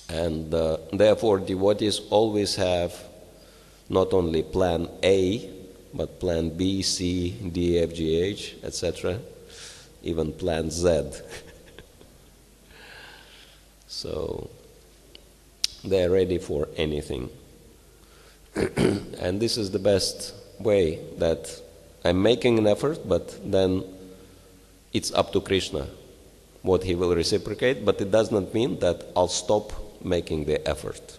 And therefore devotees always have not only plan A, but plan B, C, D, F, G, H, etc., even plan Z. So they are ready for anything. And this is the best way, that I'm making an effort, but then it's up to Krishna what he will reciprocate, but it does not mean that I'll stop making the effort.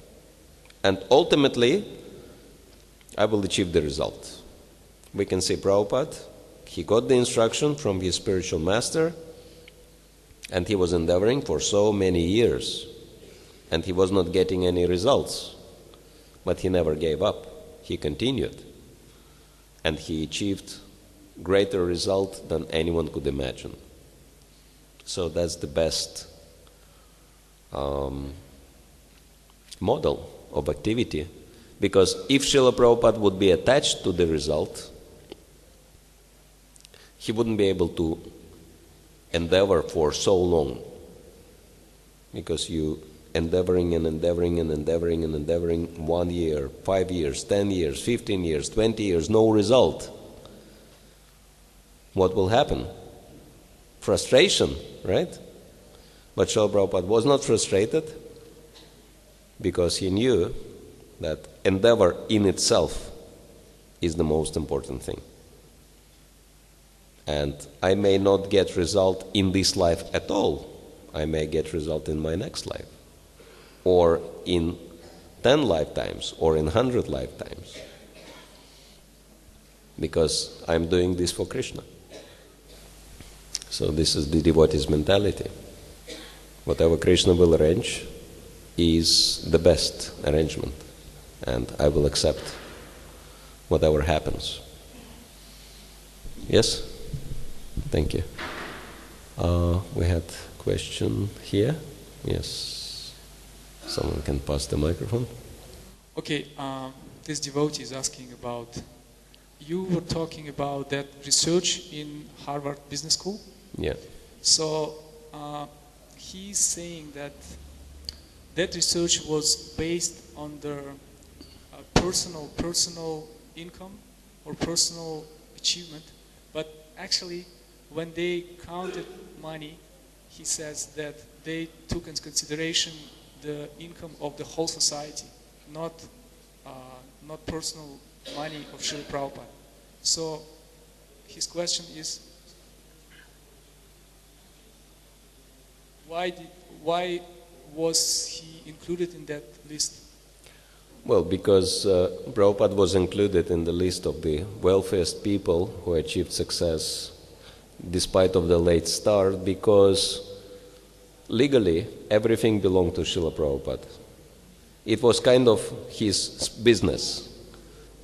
And ultimately, I will achieve the result. We can see Prabhupada, he got the instruction from his spiritual master, and he was endeavoring for so many years, and he was not getting any results. But he never gave up. He continued. And he achieved greater result than anyone could imagine. So that's the best model of activity. Because if Srila Prabhupada would be attached to the result, he wouldn't be able to endeavor for so long. because you endeavoring and endeavoring and endeavoring and endeavoring 1 year, 5 years, 10 years, 15 years, 20 years, no result. What will happen? Frustration, right? But Srila Prabhupada was not frustrated because he knew that endeavor in itself is the most important thing. And I may not get result in this life at all. I may get result in my next life, or in 10 lifetimes, or in 100 lifetimes, because I'm doing this for Krishna. So this is the devotee's mentality. Whatever Krishna will arrange is the best arrangement, and I will accept whatever happens. Yes? Thank you. We had a question here. Yes. Someone can pass the microphone. Okay, this devotee is asking about, you were talking about that research in Harvard Business School. Yeah. So he's saying that that research was based on their personal income or personal achievement, but actually when they counted money, he says that they took into consideration the income of the whole society, not personal money of Srila Prabhupada. So his question is, why was he included in that list? Well, because Prabhupada was included in the list of the wealthiest people who achieved success despite of the late start, because legally everything belonged to Srila Prabhupada. It was kind of his business.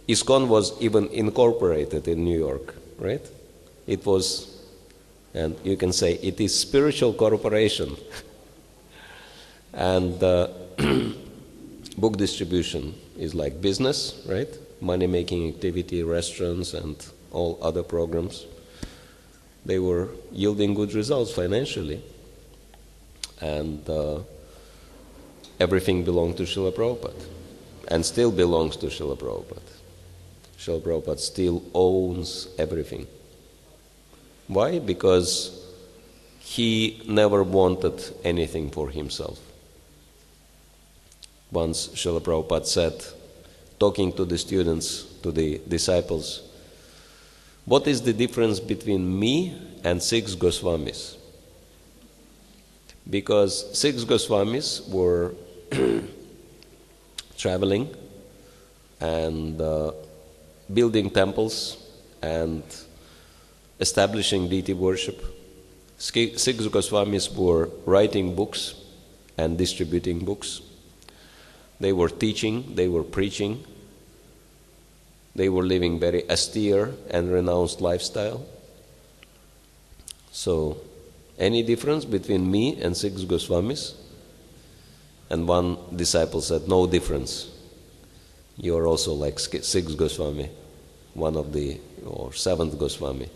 ISKCON was even incorporated in New York, right? It was, and you can say it is spiritual corporation. And book distribution is like business, right? Money-making activity, restaurants, and all other programs. They were yielding good results financially. And everything belonged to Srila Prabhupada, and still belongs to Srila Prabhupada. Srila Prabhupada still owns everything. Why? Because he never wanted anything for himself. Once Srila Prabhupada said, talking to the students, to the disciples, what is the difference between me and 6 Goswamis? Because 6 Goswamis were traveling and building temples and establishing deity worship. 6 Goswamis were writing books and distributing books. They were teaching, they were preaching. They were living very austere and renounced lifestyle. So, any difference between me and 6 Goswamis? And one disciple said, no difference. You are also like 6 Goswami, one of the, or 7th Goswami.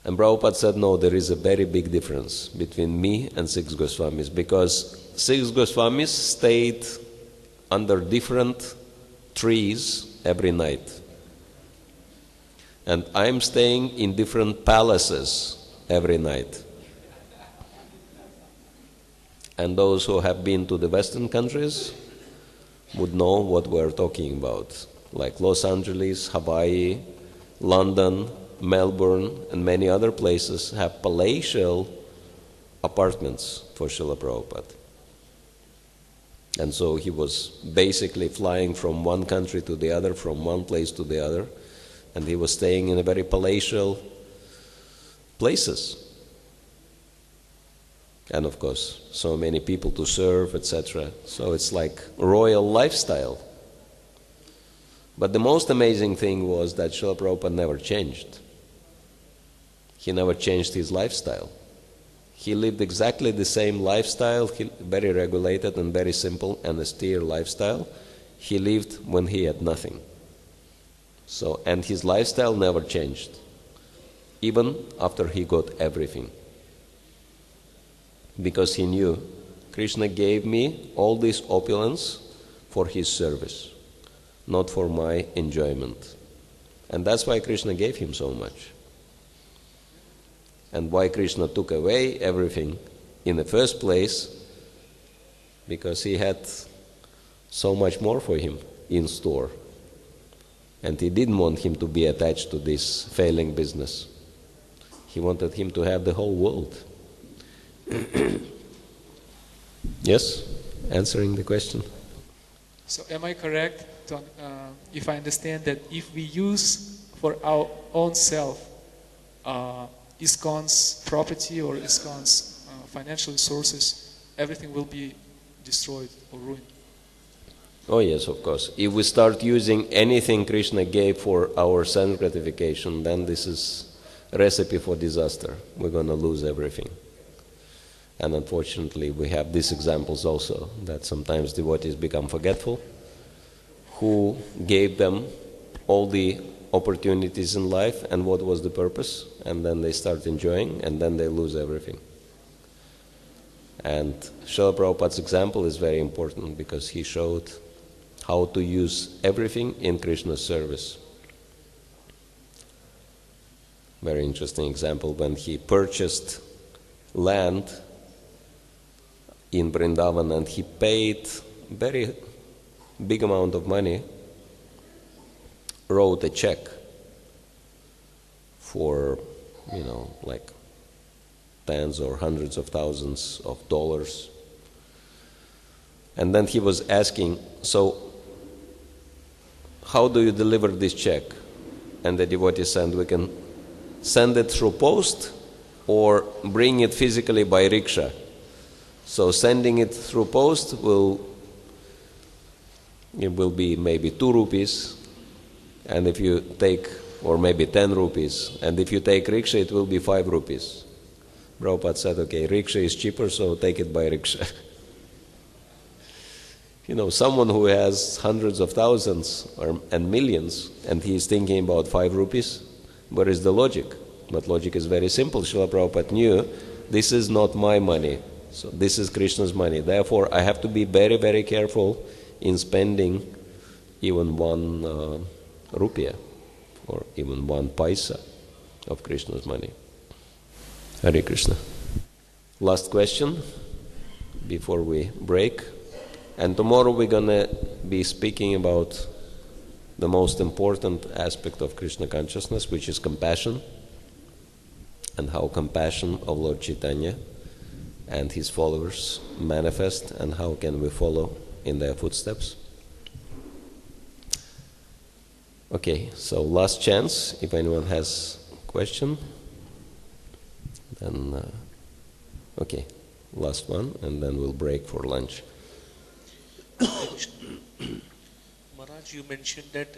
And Prabhupada said, no, there is a very big difference between me and 6 Goswamis, because 6 Goswamis stayed under different trees every night. And I'm staying in different palaces every night. And those who have been to the Western countries would know what we're talking about, like Los Angeles, Hawaii, London, Melbourne, and many other places have palatial apartments for Srila Prabhupada. And so he was basically flying from one country to the other, from one place to the other, and he was staying in a very palatial places. And of course, so many people to serve, etc. So it's like royal lifestyle. But the most amazing thing was that Srila Prabhupada never changed. He never changed his lifestyle. He lived exactly the same lifestyle, very regulated and very simple and austere lifestyle. He lived when he had nothing. So, and his lifestyle never changed, even after he got everything. because he knew Krishna gave me all this opulence for his service, not for my enjoyment. And that's why Krishna gave him so much. And why Krishna took away everything in the first place, because he had so much more for him in store. And he didn't want him to be attached to this failing business. He wanted him to have the whole world. Yes? Answering the question? So am I correct if I understand that if we use for our own self ISKCON's property or ISKCON's financial resources, everything will be destroyed or ruined? Oh yes, of course. If we start using anything Krishna gave for our sense gratification, then this is a recipe for disaster. We're going to lose everything. And unfortunately, we have these examples also, that sometimes devotees become forgetful, who gave them all the opportunities in life and what was the purpose, and then they start enjoying, and then they lose everything. And Srila Prabhupada's example is very important because he showed how to use everything in Krishna's service. Very interesting example, when he purchased land in Vrindavan and he paid very big amount of money, wrote a check for, like tens or hundreds of thousands of dollars. And then he was asking, so how do you deliver this check? And the devotee said, we can send it through post or bring it physically by rickshaw. So sending it through post will be maybe 2 rupees, and if you take, or maybe 10 rupees, and if you take rickshaw, it will be 5 rupees. Prabhupada said, okay, rickshaw is cheaper, so take it by rickshaw. Someone who has hundreds of thousands and millions, and he is thinking about 5 rupees, where is the logic? But logic is very simple. Srila Prabhupada knew, this is not my money, so this is Krishna's money. Therefore, I have to be very, very careful in spending even 1 rupiah, or even 1 paisa of Krishna's money. Hare Krishna. Last question before we break. And tomorrow we're going to be speaking about the most important aspect of Krishna consciousness, which is compassion, and how compassion of Lord Chaitanya and his followers manifest, and how can we follow in their footsteps. Okay, so last chance, if anyone has a question. Then, okay, last one, and then we'll break for lunch. Maharaj, you mentioned that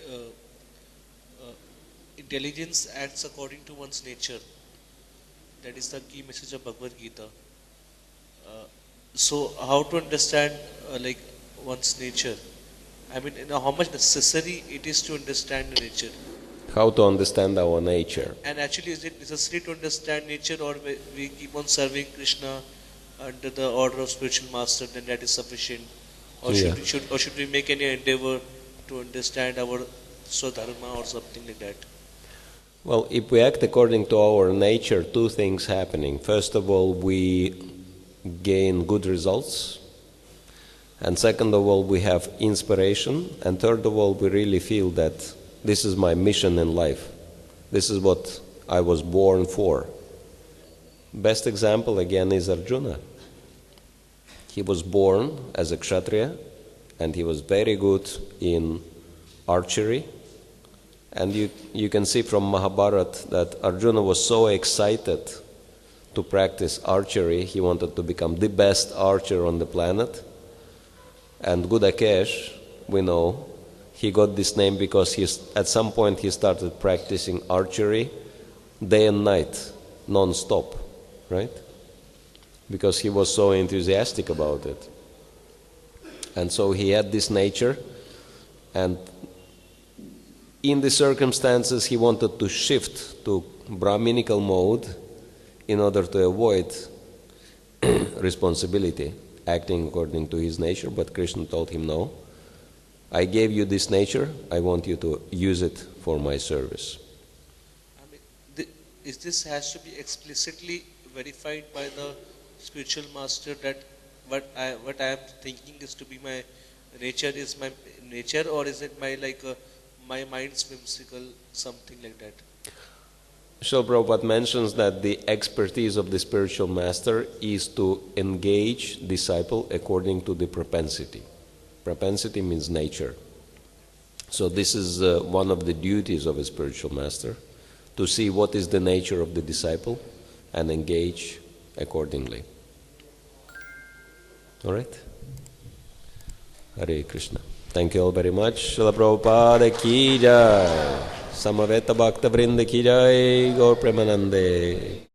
intelligence acts according to one's nature. That is the key message of Bhagavad Gita. So how to understand one's nature? I mean, how much necessary it is to understand the nature? How to understand our nature? And actually, is it necessary to understand nature, or we keep on serving Krishna under the order of spiritual master, then that is sufficient? Or should we make any endeavor to understand our Swadharma or something like that? Well, if we act according to our nature, 2 things happening. First of all, we gain good results. And second of all, we have inspiration. And third of all, we really feel that this is my mission in life. This is what I was born for. Best example again is Arjuna. He was born as a Kshatriya, and he was very good in archery. And you can see from Mahabharata that Arjuna was so excited to practice archery, he wanted to become the best archer on the planet. And Gudakesh, we know, he got this name because at some point he started practicing archery day and night, non-stop, right? Because he was so enthusiastic about it. And so he had this nature, and in the circumstances he wanted to shift to Brahminical mode in order to avoid responsibility, acting according to his nature, but Krishna told him, no, I gave you this nature, I want you to use it for my service. I mean, is this has to be explicitly verified by the spiritual master that what I am thinking is to be my nature is my nature, or is it my my mind's whimsical, something like that? Srila Prabhupada mentions that the expertise of the spiritual master is to engage disciple according to the propensity. Propensity means nature. So this is one of the duties of a spiritual master, to see what is the nature of the disciple and engage accordingly. All right? Hare Krishna. Thank you all very much. Srila Prabhupada ki jai. Samaveta Bhakta Vrinda ki jai. Gaur Premanande.